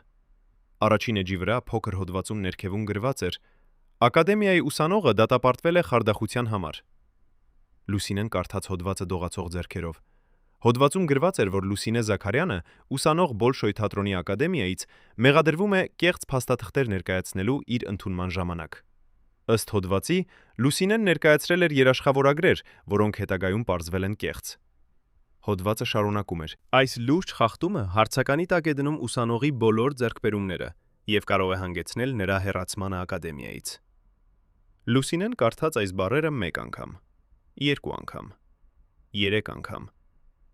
Առաջին էջի վրա փոքր հոդվածում ներքևում գրված էր. «Ակադեմիայի ուսանողը դատապարտվել է խարդախության համար»։ Լուսինեն կարդաց հոդվածը դողացող ձեռքերով։ Հոդվածում գրված էր, որ Լուսինե Զաքարյանը, ուսանող Բոլշոյ թատրոնի ակադեմիայից, մեղադրվում է կեղծ փաստաթղթեր ներկայացնելու իր ընդունման ժամանակ։ Ըստ հոդվածի, Լուսինեն ներկայացրել էր երաշխավորագրեր, որոնք հետագայում պարզվել են կեղծ։ Հոդվածը շարունակում էր. «Այս լուրջ խախտումը հարցականի տակ է դնում ուսանողի բոլոր ձեռքբերումները եւ կարող է հանգեցնել նրա հեռացմանը ակադեմիայից»։ Լուսինեն կարդաց այս բառերը 1 անգամ, 2 անգամ, 3 անգամ,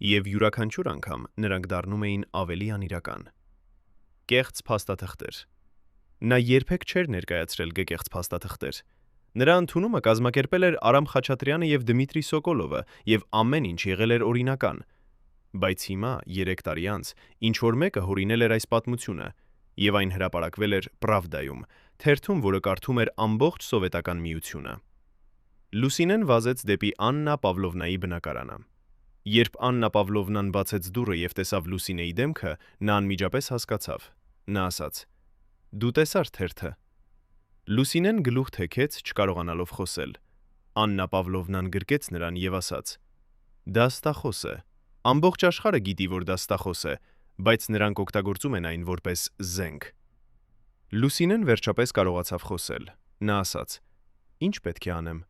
եւ յուրաքանչյուր անգամ նրանք դառնում էին ավելի անիրական։ Կեղծ փաստաթղթեր։ Նա երբեք չէր ներկայացրել կեղծ փաստաթղթեր։ Նրա ընդունումը կազմակերպել էր Արամ Խաչատրյանը եւ Դմիտրի Սոկոլովը, եւ ամեն ինչ եղել էր օրինական։ Բայց հիմա, 3 տարի անց, ինչ որ մեկը հորինել էր այս պատմությունը, եւ այն հրապարակվել էր Պրավդայում, թերթում, որը կարդում էր ամբողջ սովետական միությունը։ Լուսինեն վազեց դեպի Աննա Պավլովնայի բնակարանը։ Երբ Աննա Պավլովնան բացեց դուռը եւ տեսավ Լուսինեի դեմքը, նա անմիջապես հասկացավ։ Նա ասաց. «Դու տեսար թերթը»։ Լուսինեն գլուխ թեքեց, չկարողանալով խոսել։ Աննա Պավլովնան գրկեց նրան եւ ասաց. «Դա ստախոս է։ Ամբողջ աշխարհը գիտի, որ դա ստախոս է, բայց նրանք օգտագործում են այն որպես զենք»։ Լուսինեն վերջապես կարողացավ խոսել։ Նա ասաց. «Ինչ պետք է անեմ»։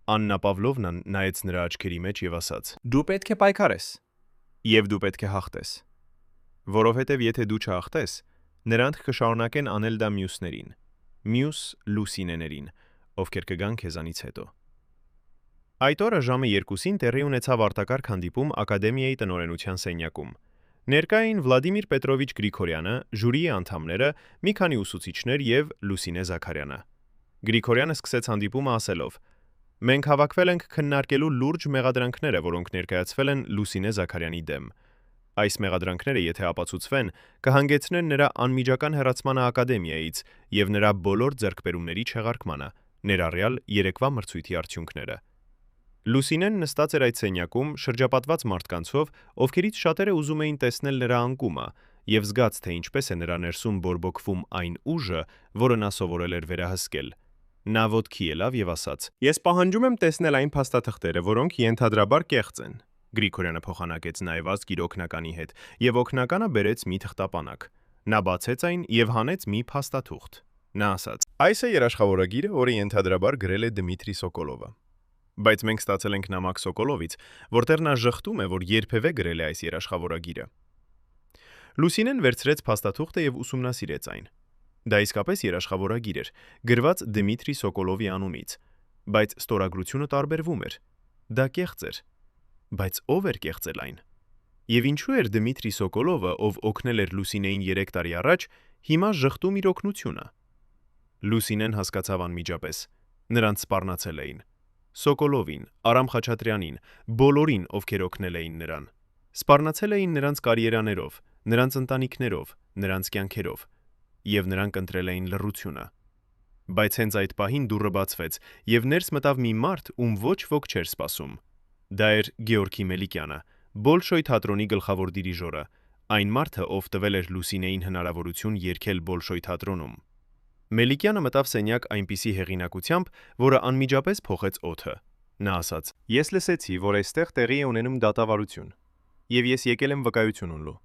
Աննա Պավլովնան նայեց նրա աչքերի մեջ եւ ասաց. «Դու պետք է պայքարես։ Եվ դու պետք է հաղթես։ Որովհետեւ եթե դու չհաղթես, նրանք կշարունակեն անել դա մյուսներին, մյուս Լուսինեներին, ովքեր կգան քեզանից հետո»։ Այդ օրը ժամը 2-ին տեղի ունեցավ արտակարգ հանդիպում ակադեմիայի տնօրենության սենյակում։ Ներկա էին Վլադիմիր Պետրովիչ Գրիգորյանը, ժյուրիի անդամները, մի քանի ուսուցիչներ եւ Լուսինե Զաքարյանը։ Գրիգորյանը սկսեց հանդիպումը ասելով. «Մենք հավաքվել ենք քննարկելու լուրջ մեղադրանքները, որոնք ներկայացվել են Լուսինե Զաքարյանի դեմ։ Այս մեղադրանքները, եթե ապացուցվեն, կհանգեցնեն նրա անմիջական հեռացմանը ակադեմիայից եւ նրա բոլոր ձեռքբերումների չեղարկմանը, ներառյալ երեկվա մրցույթի արդյունքները»։ Լուսինեն նստած էր այդ սենյակում, շրջապատված մարդկանցով, ովքերից շատերը ուզում էին տեսնել նրա անկումը եւ զգաց, թե ինչպես է նրա ներսում բորբոքվում այն ուժը, որը նա սովորել էր վերահսկել։ Նա ոտքի ելավ եւ ասաց. «Ես պահանջում եմ տեսնել այն փաստաթղթերը, որոնք ենթադրաբար կեղծ են»։ Գրիգորյանը փոխանակեց նայված իր օգնականի հետ եւ օգնականը բերեց մի թղթապանակ։ Նա բացեց այն եւ հանեց մի փաստաթուղթ։ Նա ասաց. «Այս է երաշխավորագիրը, որը ենթադրաբար գրել է Դմիտրի Սոկոլովը։ Բայց մենք ստացել ենք նամակ Սոկոլովից, որտեղ նա ժխտում է, որ երբևէ գրել է այս երաշխավորագիրը։ Լուսինեն վերցրեց փաստաթուղթը եւ ուսումնասիրեց այն։ Դա իսկապես երաշխավորագիր էր, գրված Դմիտրի Սոկոլովի անունից, բայց ստորագրությունը տարբերվում էր։ Դա կեղծ էր։ Բայց ով էր կեղծել այն։ Եվ ինչու էր Դմիտրի Սոկոլովը, ով օգնել էր Լուսինեին 3 տարի առաջ, հիմա ժխտում իր օգնությունը։ Լուսինեն հասկացավ անմիջապես. նրանց սպառնացել էին։ Սոկոլովին, Արամ Խաչատրյանին, բոլորին, ովքեր օգնել էին նրան։ Սպառնացել էին նրանց կարիերաներով, նրանց ընտանիքներով, նրանց կյանքերով, եւ նրանք ընտրել էին լռությունը։ Բայց հենց այդ պահին դուռը բացվեց, եւ ներս մտավ մի մարդ, ում ոչ ոք չէր սպասում։ Դա էր Գեորգի Մելիքյանը, Բոլշոյ թատրոնի գլխավոր դիրիժորը, այն մարդը, ով տվել էր Լուսինեին հնարավորություն երգել Բոլշոյ թատրոնում։ Մելիքյանը մտավ սենյակ այնպիսի հեղինակությամբ, որը անմիջապես փոխեց օդը։ Նա ասաց. «Ես լսեցի, որ այստեղ տեղի է ունենում դատավարություն, եւ ես եկել եմ վկայություն ունելու»։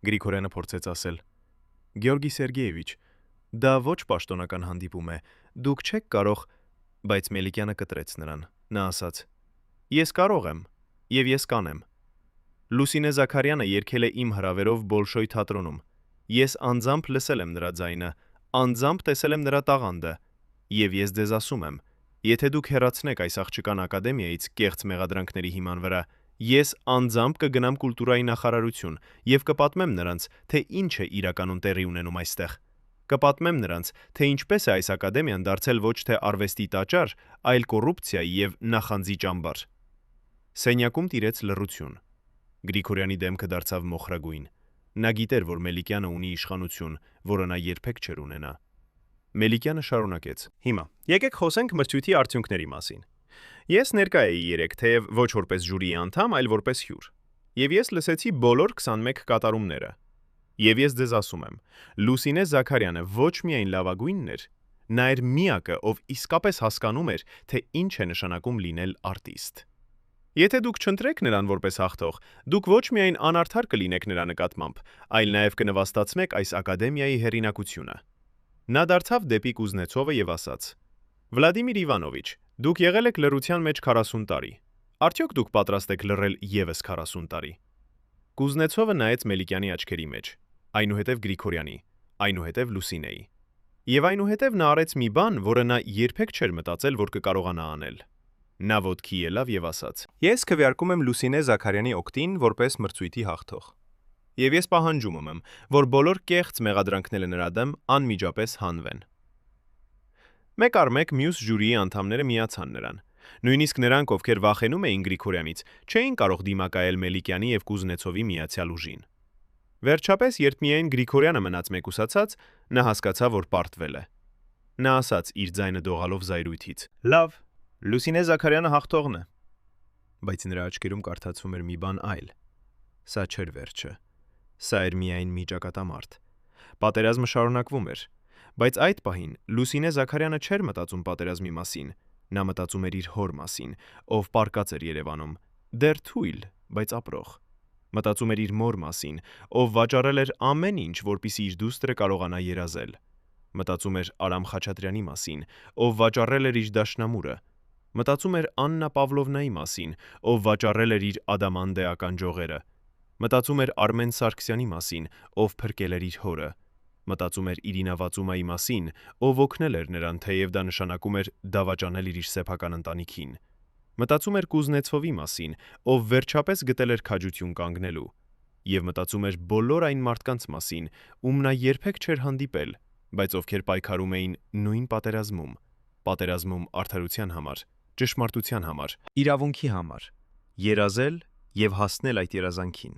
Գրիգորյանը փորձեց ասել. «Գեորգի Սերգեևիչ, դա ոչ պաշտոնական հանդիպում է, դուք չեք կարող»։ Բայց Մելիքյանը կտրեց նրան։ Նա ասաց. «Ես կարող եմ, եւ ես կանեմ։ Լուսինե Զաքարյանը երգել է իմ հրավերով Բոլշոյ թատրոնում։ Ես անձամբ լսել եմ նրա ձայնը, անձամբ տեսել եմ նրա տաղանդը, եւ ես ձեզ ասում եմ, եթե դուք հեռացնեք այս աղջկան ակադեմիայից կեղծ մեղադրանքների հիման վրա, ես անձամբ կգնամ կուլտուրայի նախարարություն եւ կպատմեմ նրանց, թե ինչ է իրականում տեղի ունենում այստեղ։ Կպատմեմ նրանց, թե ինչպես է այս ակադեմիան դարձել ոչ թե արվեստի տաճար, այլ կոռուպցիայի եւ նախանձի ճամբար»։ Սենյակում տիրեց լռություն։ Գրիգորյանի դեմքը դարձավ մոխրագույն։ Նա գիտեր, որ Մելիքյանը ունի իշխանություն, որը նա երբեք չէր ունենա։ Մելիքյանը շարունակեց. «Հիմա եկեք խոսենք մրցույթի արդյունքների մասին։ Ես ներկա էի երեք, թեև ոչ որպես ժյուրիի անդամ, այլ որպես հյուր։ Եվ ես լսեցի բոլոր 21 կատարումները։ Եվ ես ձեզ ասում եմ, Լուսինե Զաքարյանը ոչ միայն լավագույնն էր, նա էր միակը, ով իսկապես հասկանում էր, թե ինչ է նշանակում լինել արտիստ։ Եթե դուք չընտրեք նրան որպես հաղթող, դուք ոչ միայն անարդար կլինեք նրա նկատմամբ, այլ նաև կնվաստացնեք այս ակադեմիայի հեղինակությունը»։ Նա դարձավ դեպի Կուզնեցովը եւ ասաց. «Վլադիմիր Իվանովիչ, դուք եղել եք լռության մեջ 40 տարի։ Արդյոք դուք պատրաստ եք լռել եւս 40 տարի»։ Կուզնեցովը նայեց Մելիքյանի աչքերի մեջ, այնուհետև Գրիգորյանի, այնուհետև Լուսինեի։ Եվ այնուհետև նա արեց մի բան, որը նա երբեք չէր մտածել, որ կկարողանա անել։ Նա ոտքի ելավ եւ ասաց. «Ես քվեարկում եմ Լուսինե Զաքարյանի օգտին որպես մրցույթի հաղթող։ Եվ ես պահանջում եմ, որ բոլոր կեղծ մեղադրանքները նրա դեմ անմիջապես հանվեն»։ Մեկ առ մեկ մյուս ժյուրիի անդամները միացան նրան։ Նույնիսկ նրանք, ովքեր վախենում էին Գրիգորյանից, չէին կարող դիմակայել Մելիքյանի եւ Կուզնեցովի միացյալ ուժին։ Վերջապես, երբ միայն Գրիգորյանը մնաց մեկուսացած, նա հասկացավ, որ պարտվել է։ Նա ասաց իր ձայնը դողալով զայրույթից. «Լավ, Լուսինե Զաքարյանը հաղթողն է»։ Բայց նրա աչքերում կարդացվում էր մի բան այլ։ Սա չէր վերջը։ Սա էր միայն մի ճակատամարտ։ Պատերազմը շարունակվում էր։ Բայց այդ պահին Լուսինե Զաքարյանը չէր մտածում պատերազմի մասին, նա մտածում էր իր հոր մասին, ով պառկած էր Երևանում, դեռ թույլ, բայց ապրող։ Մտածում էր իր մոր մասին, ով վաճառել էր ամեն ինչ, որպեսզի իր դուստրը կարողանա երազել։ Մտածում էր Արամ Խաչատրյանի մասին, ով վաճառել էր իր դաշնամուրը։ Մտածում էր Աննա Պավլովնայի մասին, ով վաճառել էր իր ադամանդեական ջողերը։ Մտածում էր Արմեն Սարգսյանի մասին, ով փրկել էր իր հորը։ Մտածում էր Իրինա Վածումայի մասին, ով օգնել էր նրան, թեև դա նշանակում էր դավաճանել իր սեփական ընտանիքին։ Մտածում էր Կուզնեցովի մասին, ով վերջապես գտել էր քաջություն կանգնելու։ Եվ մտածում էր բոլոր այն մարդկանց մասին, ում նա երբեք չէր հանդիպել, բայց ովքեր պայքարում էին նույն պատերազմում արդարության համար, ճշմարտության համար, իրավունքի համար, երազել եւ հասնել այդ երազանքին։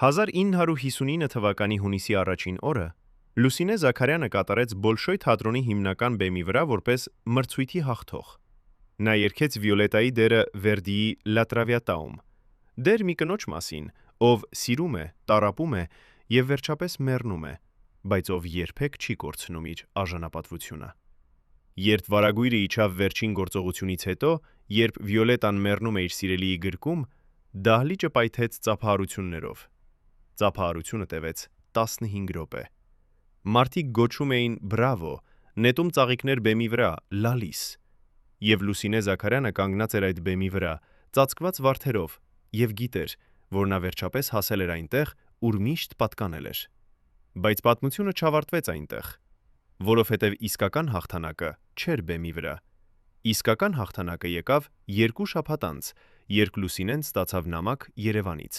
1959 թվականի հունիսի առաջին օրը Լուսինե Զաքարյանը կատարեց Բոլշոյ թատրոնի հիմնական բեմի վրա որպես մրցույթի հաղթող։ Նա երգեց Վիոլետայի դերը Վերդիի «La Traviataում», դեր մի կնոջ մասին, ով սիրում է, տառապում է եւ վերջապես մեռնում է, բայց ով երբեք չի կորցնում իր արժանապատվությունը։ Երբ վարագույրը իջավ վերջին գործողությունից հետո, երբ Վիոլետան մեռնում է իր սիրելիի գրկում, դահլիճը պայթեց ծափահարություններով։ Ծափահարությունը տևեց 15 րոպե։ Մարդիկ գոչում էին «Բրավո», նետում ծաղիկներ բեմի վրա, «Լալիս»։ Եվ Լուսինե Զաքարյանը կանգնած էր այդ բեմի վրա, ծածկված վարդերով, եւ գիտեր, որ նա վերջապես հասել էր այնտեղ, ուր միշտ պատկանել էր։ Բայց պատմությունը չավարտվեց այնտեղ, որովհետև իսկական հաղթանակը չէր բեմի վրա։ Իսկական հաղթանակը եկավ 2 շաբաթ անց, երբ Լուսինեն ստացավ նամակ Երևանից։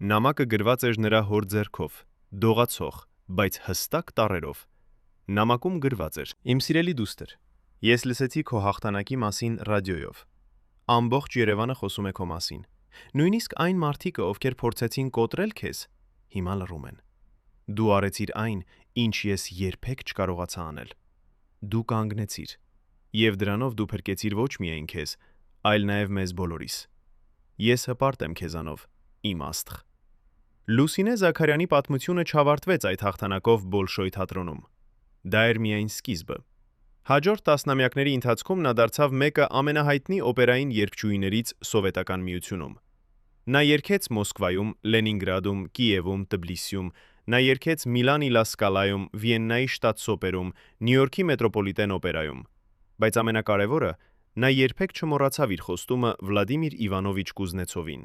Նամակը գրված էր նրա հոր ձեռքով, դողացող, բայց հստակ տառերով։ Նամակում գրված էր. Իմ սիրելի դուստր, ես լսեցի քո հաղթանակի մասին ռադիոյով։ Ամբողջ Երևանը խոսում է քո մասին։ Նույնիսկ այն մարդիկը, ովքեր փորձեցին կոտրել քեզ, հիմա լռում են։ Դու արեցիր այն, ինչ ես երբեք չկարողացա անել։ Դու կանգնեցիր, եւ դրանով դու փրկեցիր ոչ միայն քեզ, այլ նաեւ մեզ բոլորիս։ Ես հպարտ եմ քեզանով, իմ աստղ։ Լուսինե Զաքարյանի պատմությունը չավարտվեց այդ հաղթանակով Բոլշոյ թատրոնում։ Դա էր միայն սկիզբը։ Հաջորդ տասնամյակների ընթացքում նա դարձավ մեկը ամենահայտնի օպերային երգչուհիներից Սովետական Միությունում։ Նա երգեց Մոսկվայում, Լենինգրադում, Կիևում, Թբիլիսիում, նա երգեց Միլանի Լա Սկալայում, Վիեննայի շտատսոպերում, Նյու Յորքի Մետրոպոլիտեն օպերայում։ Բայց ամենակարևորը, նա երբեք չմոռացավ իր խոստումը Վլադիմիր Իվանովիչ Կուզնեցովին։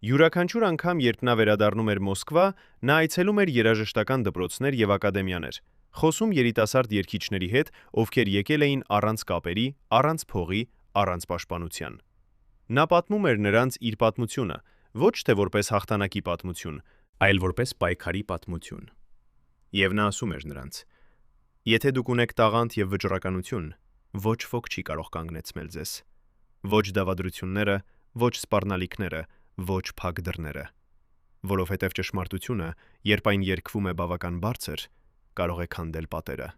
Յուրաքանչյուր անգամ, երբ նա վերադառնում էր Մոսկվա, նա այցելում էր երաժշտական դպրոցներ եւ ակադեմիաներ, խոսում երիտասարդ երգիչների հետ, ովքեր եկել էին առանց կապերի, առանց փողի, առանց պաշտպանության։ Նա պատմում էր նրանց իր պատմությունը, ոչ թե որպես հաղթանակի պատմություն, այլ որպես պայքարի պատմություն։ Եվ նա ասում էր նրանց. Եթե դուք ունեք տաղանդ եւ վճռականություն, ոչ ոք չի կարող կանգնեցնել ձեզ։ Ոչ դավադրությունները, ոչ սպառնալիքները, ոչ փակ դռները։ Որովհետև ճշմարտությունը, երբ այն երգվում է բավական բարձր, կարող է քանդել պատերը։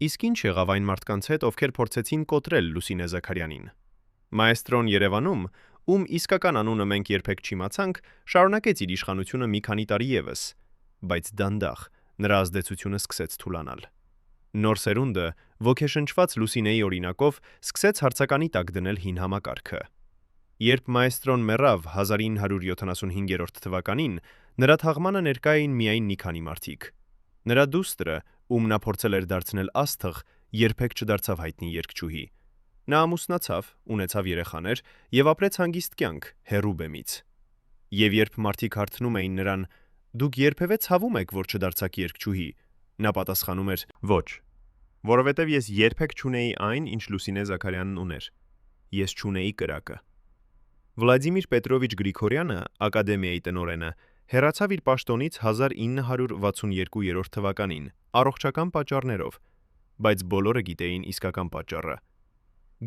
Իսկ ինչ եղավ այն մարդկանց հետ, ովքեր փորձեցին կոտրել Լուսինե Զաքարյանին։ Մայեստրոն Երևանում, ում իսկական անունը մենք երբեք չիմացանք, շարունակեց իր իշխանությունը մի քանի տարի եւս, բայց դանդաղ նրա ազդեցությունը սկսեց թուլանալ։ Նոր սերունդը, ոգեշնչված Լուսինեի օրինակով, սկսեց հարցականի տակ դնել հին համակարգը։ Երբ մայեստրոն մեռավ 1975 թվականին, նրա թաղմանը ներկա էին միայն մի քանի մարդիկ։ Նրա դուստրը, ում նա փորձել էր դարձնել աստղ, երբեք չդարձավ հայտնի երգչուհի։ Նա ամուսնացավ, ունեցավ երեխաներ եւ ապրեց հանգիստ կյանք հեռու բեմից։ Եվ երբ մարդիկ հարցնում էին նրան. «Դուք երբևէ ցավում եք, որ չդարձաք երգչուհի», նա պատասխանում էր. «Ոչ, որովհետև ես երբեք չունեի այն, ինչ Լուսինե Զաքարյանն ուներ։ Ես չունեի կրակը»։ Վլադիմիր Պետրովիչ Գրիգորյանը, ակադեմիայի տնօրենը, հեռացավ իր պաշտոնից 1962 թվականին, առողջական պատճառներով, բայց բոլորը գիտեին իսկական պատճառը։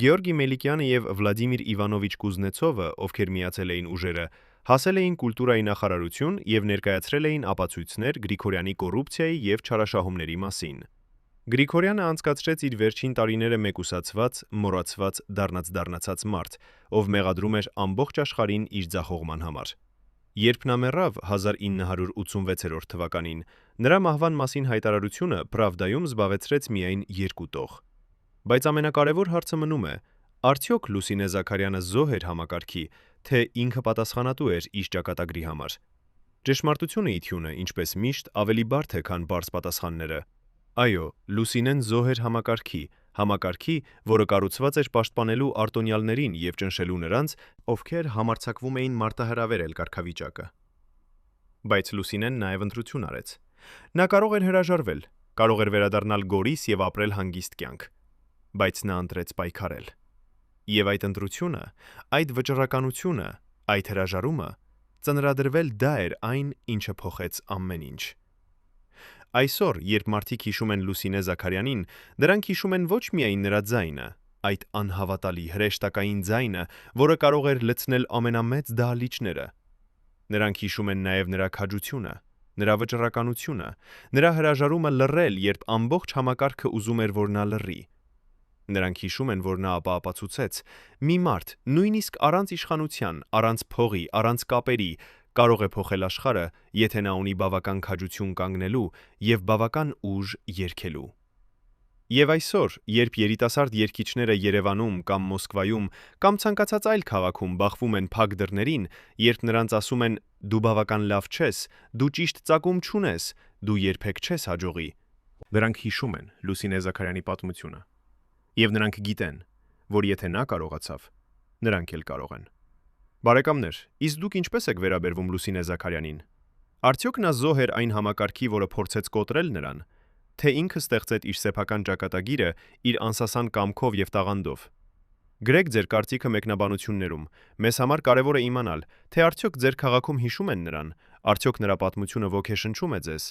Գեորգի Մելիքյանը եւ Վլադիմիր Իվանովիչ Կուզնեցովը, ովքեր միացել էին ուժերը, հասել էին կուլտուրայի նախարարություն եւ ներկայացրել էին ապացույցներ Գրիգորյանի կոռուպցիայի եւ չարաշահումների մասին։ Գրիգորյանը անցկացրեց իր վերջին տարիները մեկուսացված, մոռացված, դառնացած մարդ, ով մեղադրում էր ամբողջ աշխարհին իր ձախողման համար։ Երբ նա մեռավ 1986 թվականին, նրա մահվան մասին հայտարարությունը Պրավդայում զբաղեցրեց միայն 2 տող։ Բայց ամենակարևոր հարցը մնում է. արդյոք Լուսինե Զաքարյանը զոհ էր համակարգի, թե ինքը պատասխանատու էր իր ճակատագրի համար։ Ճշմարտությունը իթյունը, ինչպես միշտ, ավելի բարդ է, քան բարձ պատասխանները։ Այո, Լուսինեն զոհ էր համակարգի, որը կառուցված էր պաշտպանելու արտոնյալներին եւ ճնշելու նրանց, ովքեր համարձակվում էին մարտահրավերել կարգավիճակը։ Բայց Լուսինեն նաեւ ընտրություն արեց։ Նա կարող էր հրաժարվել, կարող էր վերադառնալ Գորիս եւ ապրել հանգիստ կյանք, բայց նա ընտրեց պայքարել։ Եվ այդ ընտրությունը, այդ վճռականությունը, այդ հրաժարումը ծնրադրվել դա էր այն, ինչը փոխեց ամեն ինչ։ Այսօր, երբ մարդիկ հիշում են Լուսինե Զաքարյանին, նրանք հիշում են ոչ միայն նրա ձայնը, այդ անհավատալի հրեշտակային ձայնը, որը կարող էր լցնել ամենամեծ դահլիճները։ Նրանք հիշում են նաև նրա քաջությունը, նրա վճռականությունը, նրա հրաժարումը լռել, երբ ամբողջ համակարգը ուզում էր, որ նա լռի։ Նրանք հիշում են, որ նա ապացուցեց. մի մարդ, նույնիսկ առանց իշխանության, առանց փողի, առանց կապերի, կարող է փոխել աշխարհը, եթե նա ունի բավական քաջություն կանգնելու եւ բավական ուժ երգելու։ Եվ այսօր, երբ երիտասարդ երգիչները Երևանում կամ Մոսկվայում կամ ցանկացած այլ քաղաքում բախվում են փակ դռներին, երբ նրանց ասում են դու բավական լավ չես, դու ճիշտ ծագում չունես, դու երբեք չես հաջողի, նրանք հիշում են Լուսինե Զաքարյանի պատմությունը։ Եվ նրանք գիտեն, որ եթե նա կարողացավ, նրանք էլ կարող են։ Բարեկամներ, իսկ դուք ինչպես եք վերաբերվում Լուսինե Զաքարյանին։ Արդյոք նա զոհ էր այն համակարգի, որը փորձեց կոտրել նրան, թե ինքը ստեղծեց իր սեփական ճակատագիրը իր անսասան կամքով եւ տաղանդով։ Գրեք ձեր կարծիքը մեկնաբանություններում։ Մեզ համար կարևոր է իմանալ, թե արդյոք ձեր քաղաքում հիշում են նրան, արդյոք նրա պատմությունը ոգեշնչում է ձեզ։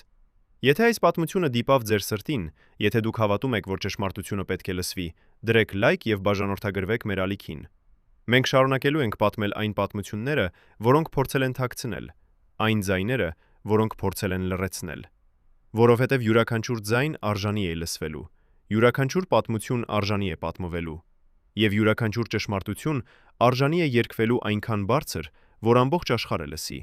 Եթե այս պատմությունը դիպավ ձեր սրտին, եթե դուք հավատում եք, որ ճշմարտությունը պետք է լսվի, դրեք լայք եւ բաժանորդագրվեք մեր ալիքին։ Մենք շարունակելու ենք պատմել այն պատմությունները, որոնք փորձել են թաքցնել, այն ձայները, որոնք փորձել են լռեցնել։ Որովհետև յուրաքանչյուր ձայն արժանի է լսվելու, յուրաքանչյուր պատմություն արժանի է պատմվելու, եւ յուրաքանչյուր ճշմարտություն արժանի է երգվելու այնքան բարձր, որ ամբողջ աշխարհը լսի։